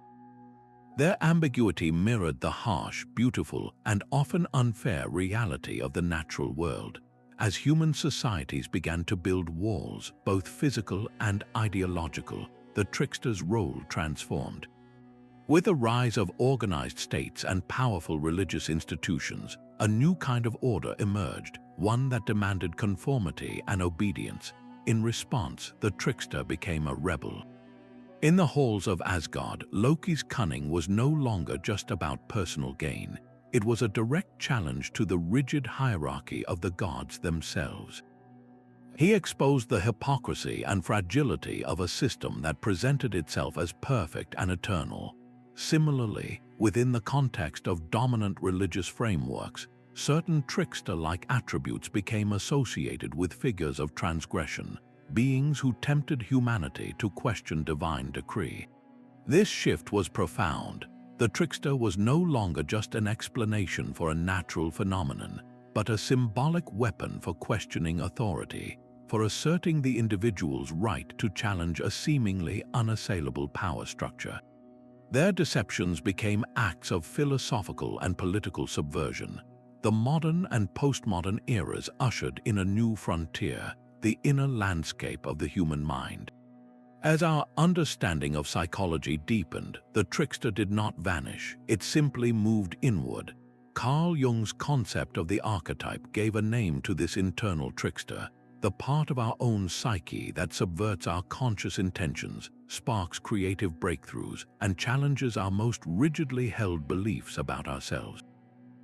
[SPEAKER 1] Their ambiguity mirrored the harsh, beautiful, and often unfair reality of the natural world. As human societies began to build walls, both physical and ideological, the trickster's role transformed. With the rise of organized states and powerful religious institutions, a new kind of order emerged, one that demanded conformity and obedience. In response, the trickster became a rebel. In the halls of Asgard, Loki's cunning was no longer just about personal gain. It was a direct challenge to the rigid hierarchy of the gods themselves. He exposed the hypocrisy and fragility of a system that presented itself as perfect and eternal. Similarly, within the context of dominant religious frameworks, certain trickster-like attributes became associated with figures of transgression, beings who tempted humanity to question divine decree. This shift was profound. The trickster was no longer just an explanation for a natural phenomenon, but a symbolic weapon for questioning authority, for asserting the individual's right to challenge a seemingly unassailable power structure. Their deceptions became acts of philosophical and political subversion. The modern and postmodern eras ushered in a new frontier, the inner landscape of the human mind. As our understanding of psychology deepened, the trickster did not vanish, it simply moved inward. Carl Jung's concept of the archetype gave a name to this internal trickster, the part of our own psyche that subverts our conscious intentions, sparks creative breakthroughs, and challenges our most rigidly held beliefs about ourselves.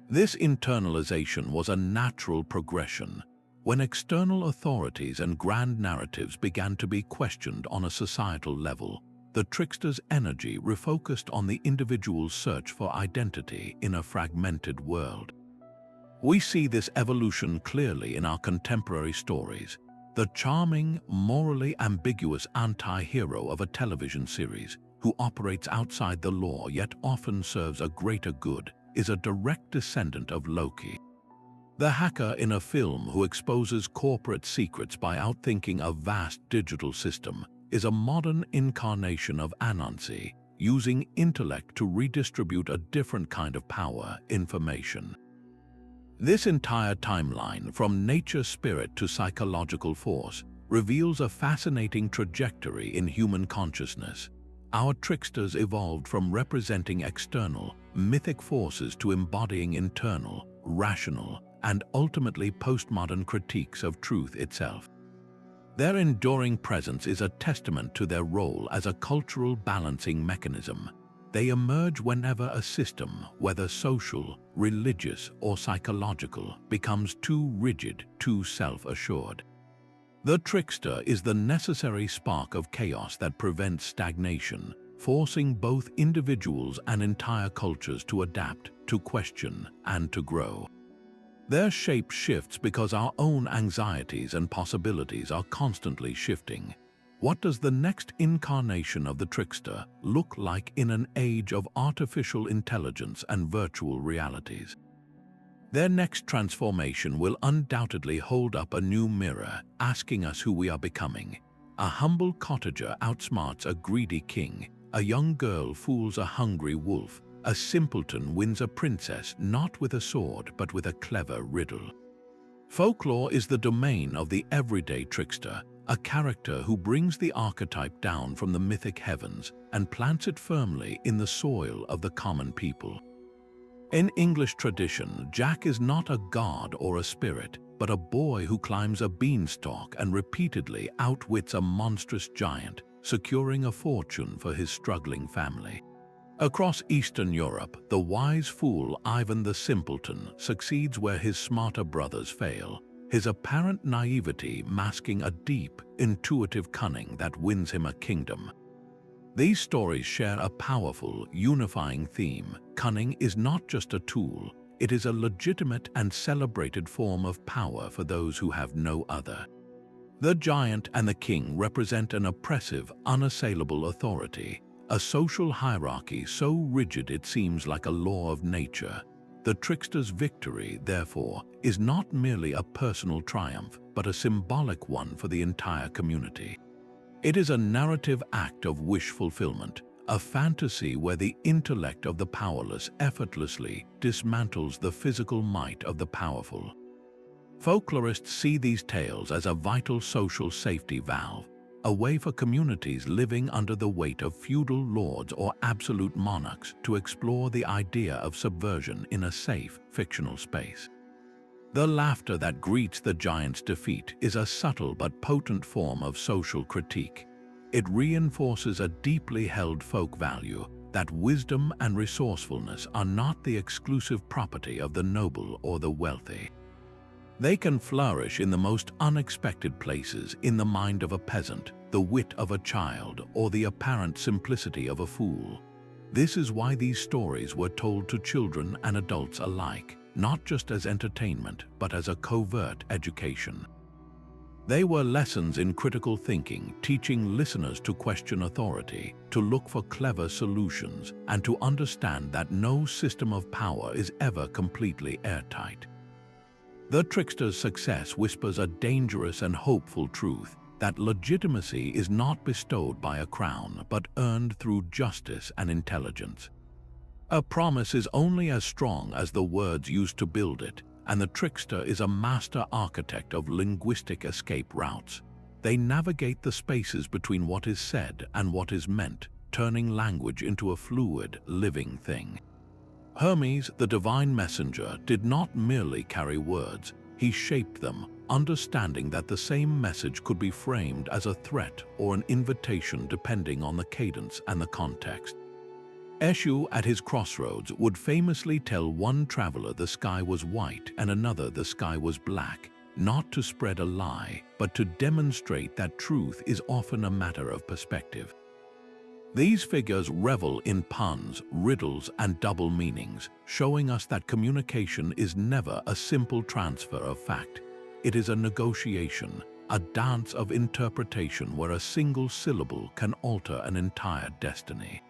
[SPEAKER 1] This internalization was a natural progression. When external authorities and grand narratives began to be questioned on a societal level, the trickster's energy refocused on the individual's search for identity in a fragmented world. We see this evolution clearly in our contemporary stories. The charming, morally ambiguous anti-hero of a television series, who operates outside the law yet often serves a greater good, is a direct descendant of Loki. The hacker in a film who exposes corporate secrets by outthinking a vast digital system is a modern incarnation of Anansi, using intellect to redistribute a different kind of power, information. This entire timeline, from nature spirit to psychological force, reveals a fascinating trajectory in human consciousness. Our tricksters evolved from representing external, mythic forces to embodying internal, rational, and ultimately postmodern critiques of truth itself. Their enduring presence is a testament to their role as a cultural balancing mechanism. They emerge whenever a system, whether social, religious, or psychological, becomes too rigid, too self-assured. The trickster is the necessary spark of chaos that prevents stagnation, forcing both individuals and entire cultures to adapt, to question, and to grow. Their shape shifts because our own anxieties and possibilities are constantly shifting. What does the next incarnation of the trickster look like in an age of artificial intelligence and virtual realities? Their next transformation will undoubtedly hold up a new mirror, asking us who we are becoming. A humble cottager outsmarts a greedy king, a young girl fools a hungry wolf, a simpleton wins a princess not with a sword but with a clever riddle. Folklore is the domain of the everyday trickster, a character who brings the archetype down from the mythic heavens and plants it firmly in the soil of the common people. In English tradition, Jack is not a god or a spirit, but a boy who climbs a beanstalk and repeatedly outwits a monstrous giant, securing a fortune for his struggling family. Across Eastern Europe, the wise fool Ivan the Simpleton succeeds where his smarter brothers fail, his apparent naivety masking a deep, intuitive cunning that wins him a kingdom. These stories share a powerful, unifying theme. Cunning is not just a tool, it is a legitimate and celebrated form of power for those who have no other. The giant and the king represent an oppressive, unassailable authority, a social hierarchy so rigid it seems like a law of nature. The trickster's victory, therefore, is not merely a personal triumph, but a symbolic one for the entire community. It is a narrative act of wish fulfillment, a fantasy where the intellect of the powerless effortlessly dismantles the physical might of the powerful. Folklorists see these tales as a vital social safety valve, a way for communities living under the weight of feudal lords or absolute monarchs to explore the idea of subversion in a safe, fictional space. The laughter that greets the giant's defeat is a subtle but potent form of social critique. It reinforces a deeply held folk value that wisdom and resourcefulness are not the exclusive property of the noble or the wealthy. They can flourish in the most unexpected places, in the mind of a peasant, the wit of a child, or the apparent simplicity of a fool. This is why these stories were told to children and adults alike, not just as entertainment, but as a covert education. They were lessons in critical thinking, teaching listeners to question authority, to look for clever solutions, and to understand that no system of power is ever completely airtight. The trickster's success whispers a dangerous and hopeful truth, that legitimacy is not bestowed by a crown, but earned through justice and intelligence. A promise is only as strong as the words used to build it, and the trickster is a master architect of linguistic escape routes. They navigate the spaces between what is said and what is meant, turning language into a fluid, living thing. Hermes, the divine messenger, did not merely carry words, he shaped them, understanding that the same message could be framed as a threat or an invitation depending on the cadence and the context. Eshu at his crossroads would famously tell one traveler the sky was white and another the sky was black, not to spread a lie, but to demonstrate that truth is often a matter of perspective. These figures revel in puns, riddles, and double meanings, showing us that communication is never a simple transfer of fact. It is a negotiation, a dance of interpretation where a single syllable can alter an entire destiny.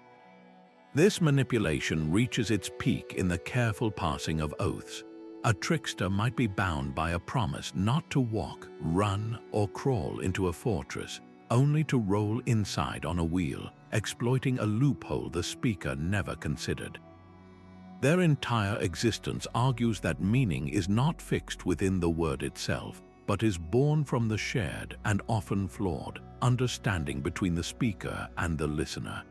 [SPEAKER 1] This manipulation reaches its peak in the careful passing of oaths. A trickster might be bound by a promise not to walk, run, or crawl into a fortress, only to roll inside on a wheel, exploiting a loophole the speaker never considered. Their entire existence argues that meaning is not fixed within the word itself, but is born from the shared and often flawed understanding between the speaker and the listener.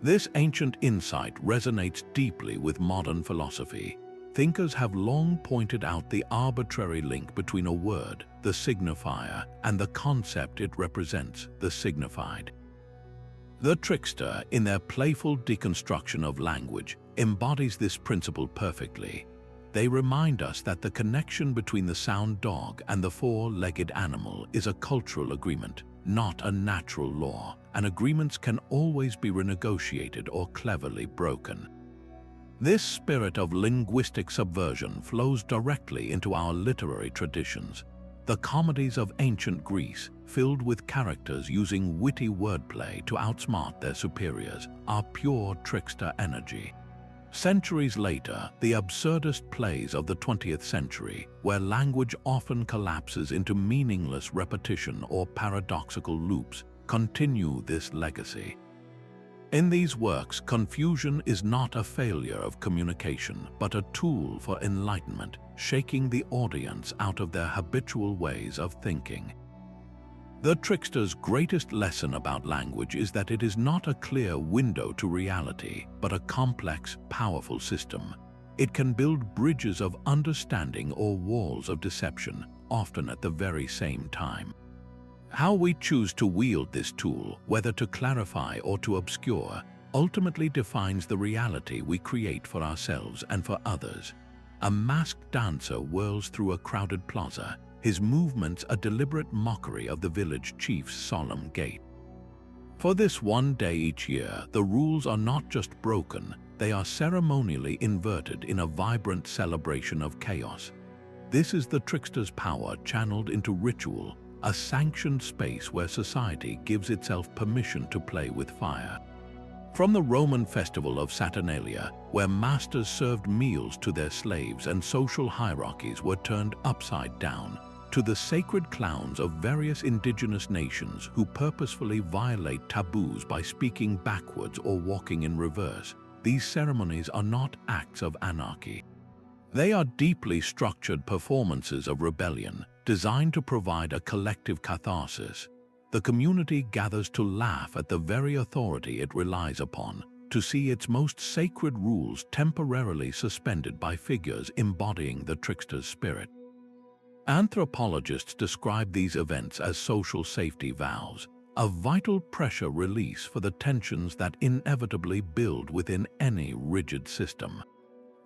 [SPEAKER 1] This ancient insight resonates deeply with modern philosophy. Thinkers have long pointed out the arbitrary link between a word, the signifier, and the concept it represents, the signified. The trickster, in their playful deconstruction of language, embodies this principle perfectly. They remind us that the connection between the sound dog and the four-legged animal is a cultural agreement, not a natural law, and agreements can always be renegotiated or cleverly broken. This spirit of linguistic subversion flows directly into our literary traditions. The comedies of ancient Greece, filled with characters using witty wordplay to outsmart their superiors, are pure trickster energy. Centuries later, the absurdist plays of the 20th century, where language often collapses into meaningless repetition or paradoxical loops, continue this legacy. In these works, confusion is not a failure of communication, but a tool for enlightenment, shaking the audience out of their habitual ways of thinking. The trickster's greatest lesson about language is that it is not a clear window to reality, but a complex, powerful system. It can build bridges of understanding or walls of deception, often at the very same time. How we choose to wield this tool, whether to clarify or to obscure, ultimately defines the reality we create for ourselves and for others. A masked dancer whirls through a crowded plaza, his movements a deliberate mockery of the village chief's solemn gait. For this one day each year, the rules are not just broken, they are ceremonially inverted in a vibrant celebration of chaos. This is the trickster's power channeled into ritual, a sanctioned space where society gives itself permission to play with fire. From the Roman festival of Saturnalia, where masters served meals to their slaves and social hierarchies were turned upside down, to the sacred clowns of various indigenous nations who purposefully violate taboos by speaking backwards or walking in reverse, these ceremonies are not acts of anarchy. They are deeply structured performances of rebellion, designed to provide a collective catharsis. The community gathers to laugh at the very authority it relies upon, to see its most sacred rules temporarily suspended by figures embodying the trickster's spirit. Anthropologists describe these events as social safety valves, a vital pressure release for the tensions that inevitably build within any rigid system.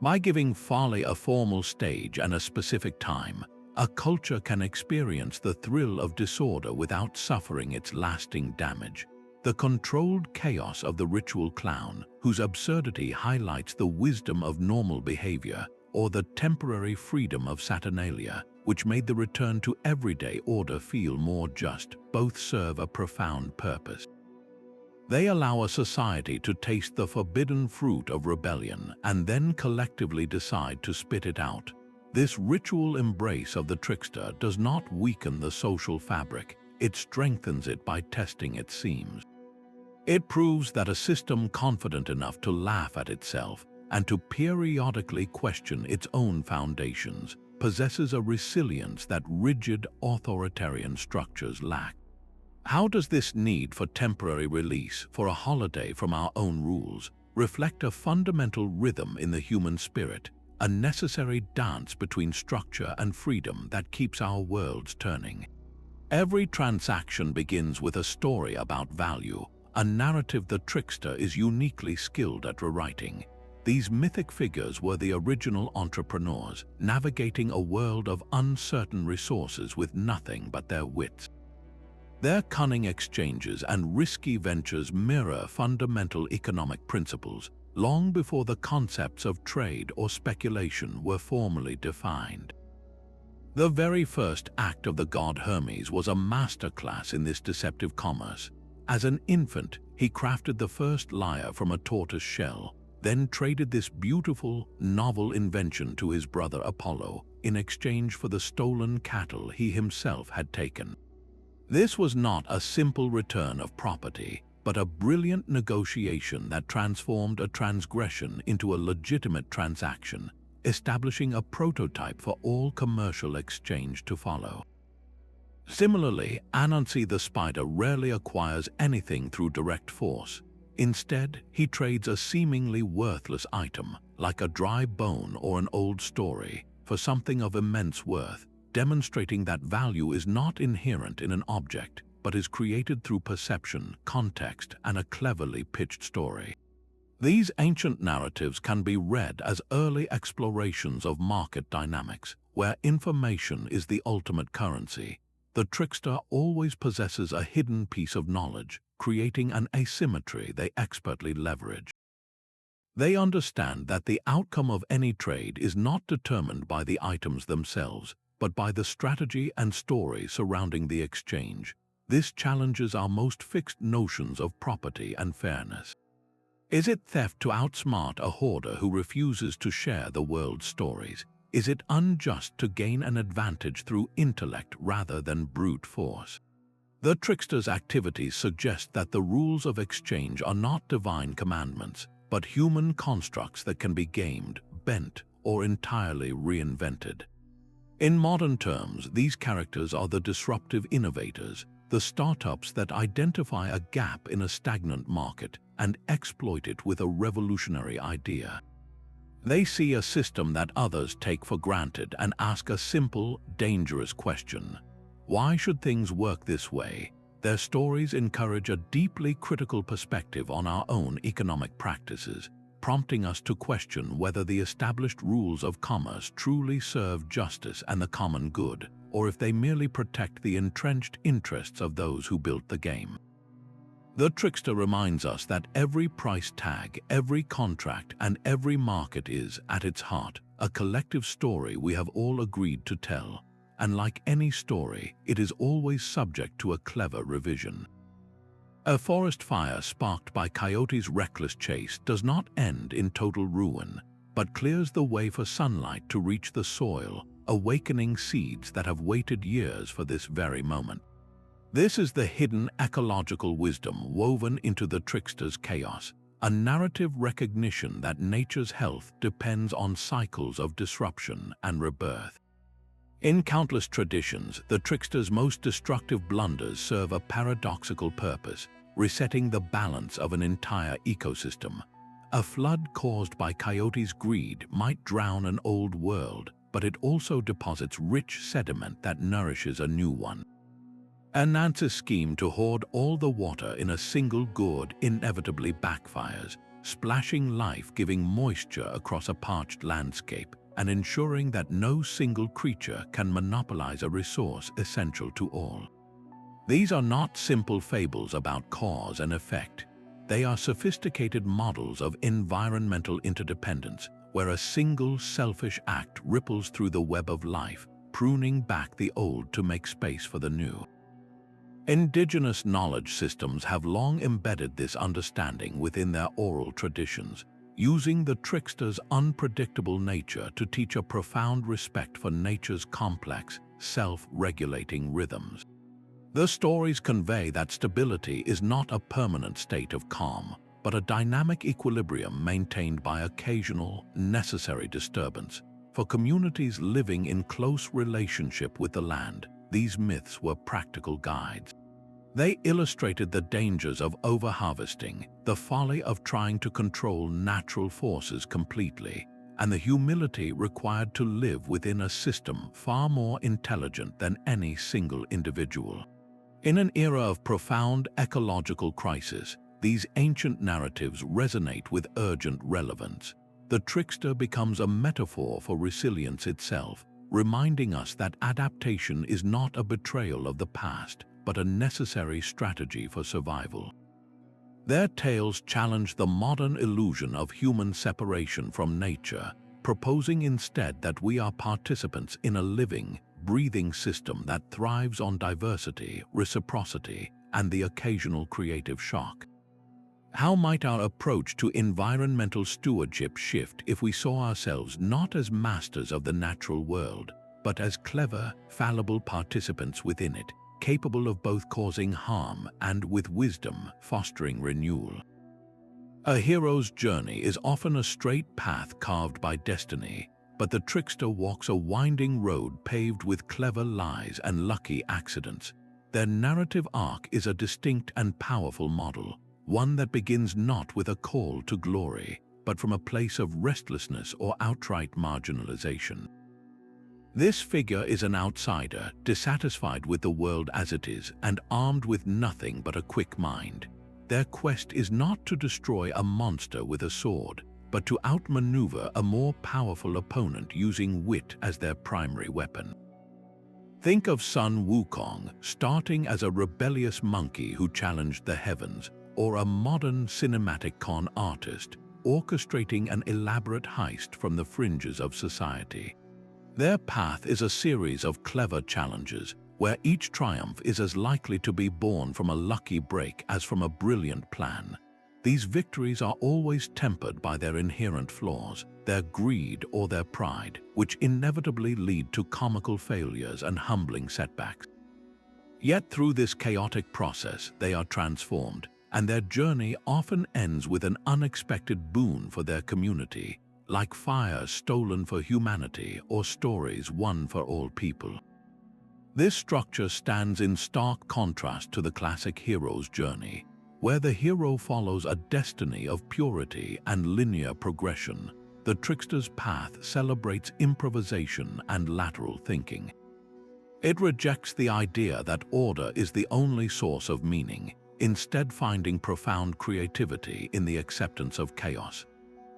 [SPEAKER 1] By giving folly a formal stage and a specific time, a culture can experience the thrill of disorder without suffering its lasting damage. The controlled chaos of the ritual clown, whose absurdity highlights the wisdom of normal behavior, or the temporary freedom of Saturnalia, which made the return to everyday order feel more just, both serve a profound purpose. They allow a society to taste the forbidden fruit of rebellion and then collectively decide to spit it out. This ritual embrace of the trickster does not weaken the social fabric, it strengthens it by testing its seams. It proves that a system confident enough to laugh at itself and to periodically question its own foundations possesses a resilience that rigid authoritarian structures lack. How does this need for temporary release, for a holiday from our own rules, reflect a fundamental rhythm in the human spirit, a necessary dance between structure and freedom that keeps our worlds turning? Every transaction begins with a story about value, a narrative the trickster is uniquely skilled at rewriting. These mythic figures were the original entrepreneurs, navigating a world of uncertain resources with nothing but their wits. Their cunning exchanges and risky ventures mirror fundamental economic principles long before the concepts of trade or speculation were formally defined. The very first act of the god Hermes was a masterclass in this deceptive commerce. As an infant, he crafted the first lyre from a tortoise shell, then traded this beautiful, novel invention to his brother Apollo in exchange for the stolen cattle he himself had taken. This was not a simple return of property, but a brilliant negotiation that transformed a transgression into a legitimate transaction, establishing a prototype for all commercial exchange to follow. Similarly, Anansi the spider rarely acquires anything through direct force. Instead, he trades a seemingly worthless item, like a dry bone or an old story, for something of immense worth, demonstrating that value is not inherent in an object, but is created through perception, context, and a cleverly pitched story. These ancient narratives can be read as early explorations of market dynamics, where information is the ultimate currency. The trickster always possesses a hidden piece of knowledge, creating an asymmetry they expertly leverage. They understand that the outcome of any trade is not determined by the items themselves, but by the strategy and story surrounding the exchange. This challenges our most fixed notions of property and fairness. Is it theft to outsmart a hoarder who refuses to share the world's stories? Is it unjust to gain an advantage through intellect rather than brute force? The trickster's activities suggest that the rules of exchange are not divine commandments, but human constructs that can be gamed, bent, or entirely reinvented. In modern terms, these characters are the disruptive innovators, the startups that identify a gap in a stagnant market and exploit it with a revolutionary idea. They see a system that others take for granted and ask a simple, dangerous question: why should things work this way? Their stories encourage a deeply critical perspective on our own economic practices, prompting us to question whether the established rules of commerce truly serve justice and the common good, or if they merely protect the entrenched interests of those who built the game. The trickster reminds us that every price tag, every contract, and every market is, at its heart, a collective story we have all agreed to tell. And like any story, it is always subject to a clever revision. A forest fire sparked by Coyote's reckless chase does not end in total ruin, but clears the way for sunlight to reach the soil, awakening seeds that have waited years for this very moment. This is the hidden ecological wisdom woven into the trickster's chaos, a narrative recognition that nature's health depends on cycles of disruption and rebirth. In countless traditions, the trickster's most destructive blunders serve a paradoxical purpose, resetting the balance of an entire ecosystem. A flood caused by Coyote's greed might drown an old world, but it also deposits rich sediment that nourishes a new one. Anansi's scheme to hoard all the water in a single gourd inevitably backfires, splashing life-giving moisture across a parched landscape and ensuring that no single creature can monopolize a resource essential to all. These are not simple fables about cause and effect. They are sophisticated models of environmental interdependence, where a single selfish act ripples through the web of life, pruning back the old to make space for the new. Indigenous knowledge systems have long embedded this understanding within their oral traditions, using the trickster's unpredictable nature to teach a profound respect for nature's complex, self-regulating rhythms. The stories convey that stability is not a permanent state of calm, but a dynamic equilibrium maintained by occasional, necessary disturbance. For communities living in close relationship with the land, these myths were practical guides. They illustrated the dangers of overharvesting, the folly of trying to control natural forces completely, and the humility required to live within a system far more intelligent than any single individual. In an era of profound ecological crisis, these ancient narratives resonate with urgent relevance. the trickster becomes a metaphor for resilience itself, reminding us that adaptation is not a betrayal of the past, but a necessary strategy for survival. Their tales challenge the modern illusion of human separation from nature, proposing instead that we are participants in a living, breathing system that thrives on diversity, reciprocity, and the occasional creative shock. How might our approach to environmental stewardship shift if we saw ourselves not as masters of the natural world, but as clever, fallible participants within it, capable of both causing harm and, with wisdom, fostering renewal? A hero's journey is often a straight path carved by destiny, but the trickster walks a winding road paved with clever lies and lucky accidents. Their narrative arc is a distinct and powerful model, one that begins not with a call to glory, but from a place of restlessness or outright marginalization. This figure is an outsider, dissatisfied with the world as it is, and armed with nothing but a quick mind. Their quest is not to destroy a monster with a sword, but to outmaneuver a more powerful opponent using wit as their primary weapon. Think of Sun Wukong, starting as a rebellious monkey who challenged the heavens, or a modern cinematic con artist, orchestrating an elaborate heist from the fringes of society. Their path is a series of clever challenges, where each triumph is as likely to be born from a lucky break as from a brilliant plan. These victories are always tempered by their inherent flaws, their greed or their pride, which inevitably lead to comical failures and humbling setbacks. Yet through this chaotic process, they are transformed, and their journey often ends with an unexpected boon for their community, like fire stolen for humanity or stories won for all people. This structure stands in stark contrast to the classic hero's journey, where the hero follows a destiny of purity and linear progression. The trickster's path celebrates improvisation and lateral thinking. It rejects the idea that order is the only source of meaning, instead finding profound creativity in the acceptance of chaos.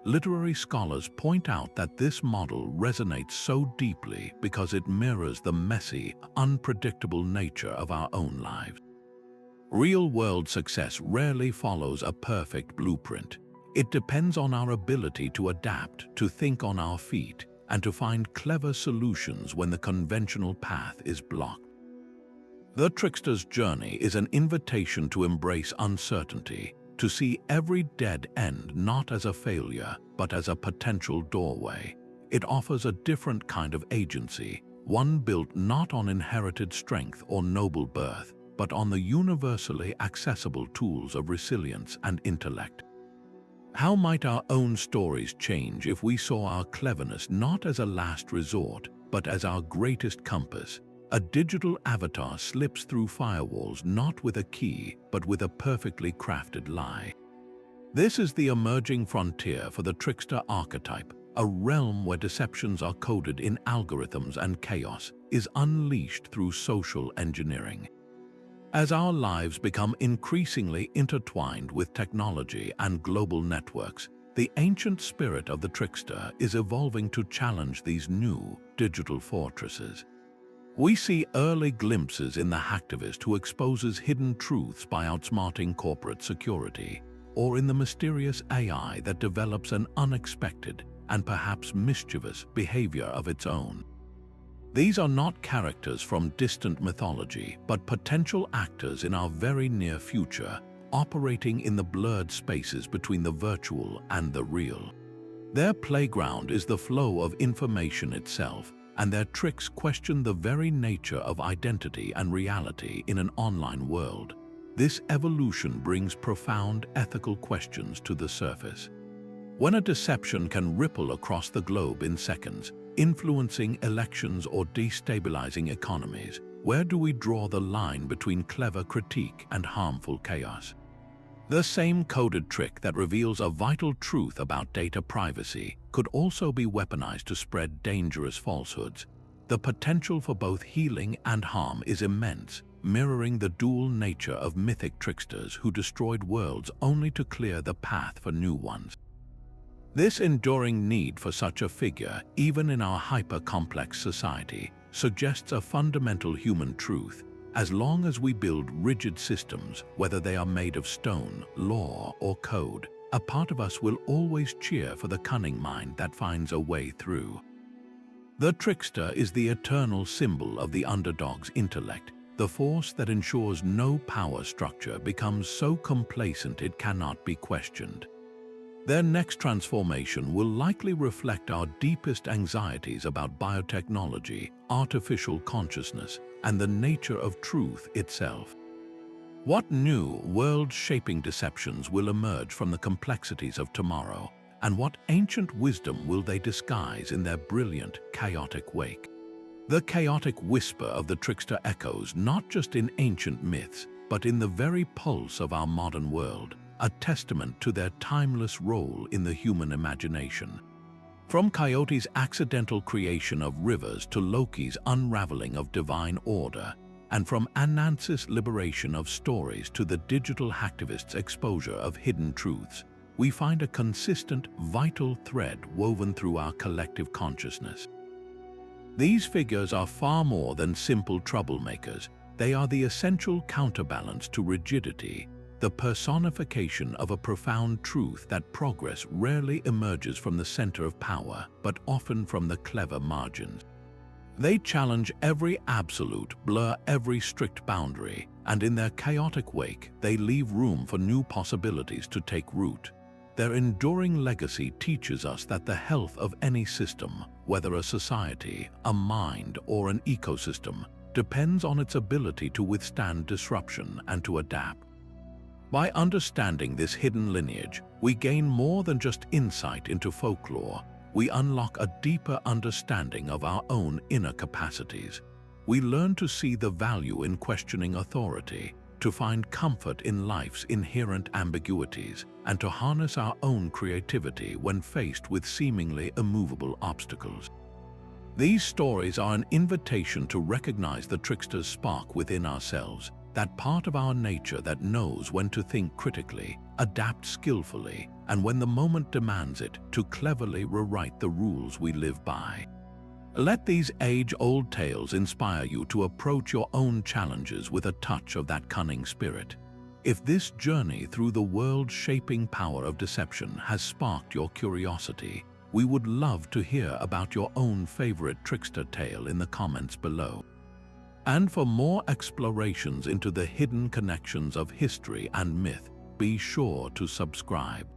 [SPEAKER 1] Literary scholars point out that this model resonates so deeply because it mirrors the messy, unpredictable nature of our own lives. Real-world success rarely follows a perfect blueprint. It depends on our ability to adapt, to think on our feet, and to find clever solutions when the conventional path is blocked. The trickster's journey is an invitation to embrace uncertainty, to see every dead end not as a failure, but as a potential doorway. It offers a different kind of agency, one built not on inherited strength or noble birth, but on the universally accessible tools of resilience and intellect. How might our own stories change if we saw our cleverness not as a last resort, but as our greatest compass? A digital avatar slips through firewalls not with a key, but with a perfectly crafted lie. This is the emerging frontier for the trickster archetype, a realm where deceptions are coded in algorithms and chaos is unleashed through social engineering. As our lives become increasingly intertwined with technology and global networks, the ancient spirit of the trickster is evolving to challenge these new digital fortresses. We see early glimpses in the hacktivist who exposes hidden truths by outsmarting corporate security, or in the mysterious AI that develops an unexpected and perhaps mischievous behavior of its own. These are not characters from distant mythology, but potential actors in our very near future, operating in the blurred spaces between the virtual and the real. Their playground is the flow of information itself, and their tricks question the very nature of identity and reality in an online world. This evolution brings profound ethical questions to the surface. When a deception can ripple across the globe in seconds, influencing elections or destabilizing economies, where do we draw the line between clever critique and harmful chaos? The same coded trick that reveals a vital truth about data privacy could also be weaponized to spread dangerous falsehoods. The potential for both healing and harm is immense, mirroring the dual nature of mythic tricksters who destroyed worlds only to clear the path for new ones. This enduring need for such a figure, even in our hyper-complex society, suggests a fundamental human truth. As long as we build rigid systems, whether they are made of stone, law, or code, a part of us will always cheer for the cunning mind that finds a way through. The trickster is the eternal symbol of the underdog's intellect, the force that ensures no power structure becomes so complacent it cannot be questioned. Their next transformation will likely reflect our deepest anxieties about biotechnology, artificial consciousness, and the nature of truth itself. What new world-shaping deceptions will emerge from the complexities of tomorrow, and what ancient wisdom will they disguise in their brilliant, chaotic wake? The chaotic whisper of the trickster echoes not just in ancient myths, but in the very pulse of our modern world, a testament to their timeless role in the human imagination. From Coyote's accidental creation of rivers to Loki's unraveling of divine order, and from Anansi's liberation of stories to the digital hacktivist's exposure of hidden truths, we find a consistent, vital thread woven through our collective consciousness. These figures are far more than simple troublemakers. They are the essential counterbalance to rigidity, the personification of a profound truth that progress rarely emerges from the center of power, but often from the clever margins. They challenge every absolute, blur every strict boundary, and in their chaotic wake, they leave room for new possibilities to take root. Their enduring legacy teaches us that the health of any system, whether a society, a mind, or an ecosystem, depends on its ability to withstand disruption and to adapt. By understanding this hidden lineage, we gain more than just insight into folklore. We unlock a deeper understanding of our own inner capacities. We learn to see the value in questioning authority, to find comfort in life's inherent ambiguities, and to harness our own creativity when faced with seemingly immovable obstacles. These stories are an invitation to recognize the trickster's spark within ourselves, that part of our nature that knows when to think critically, adapt skillfully, and when the moment demands it, to cleverly rewrite the rules we live by. Let these age-old tales inspire you to approach your own challenges with a touch of that cunning spirit. If this journey through the world-shaping power of deception has sparked your curiosity, we would love to hear about your own favorite trickster tale in the comments below. And for more explorations into the hidden connections of history and myth, be sure to subscribe.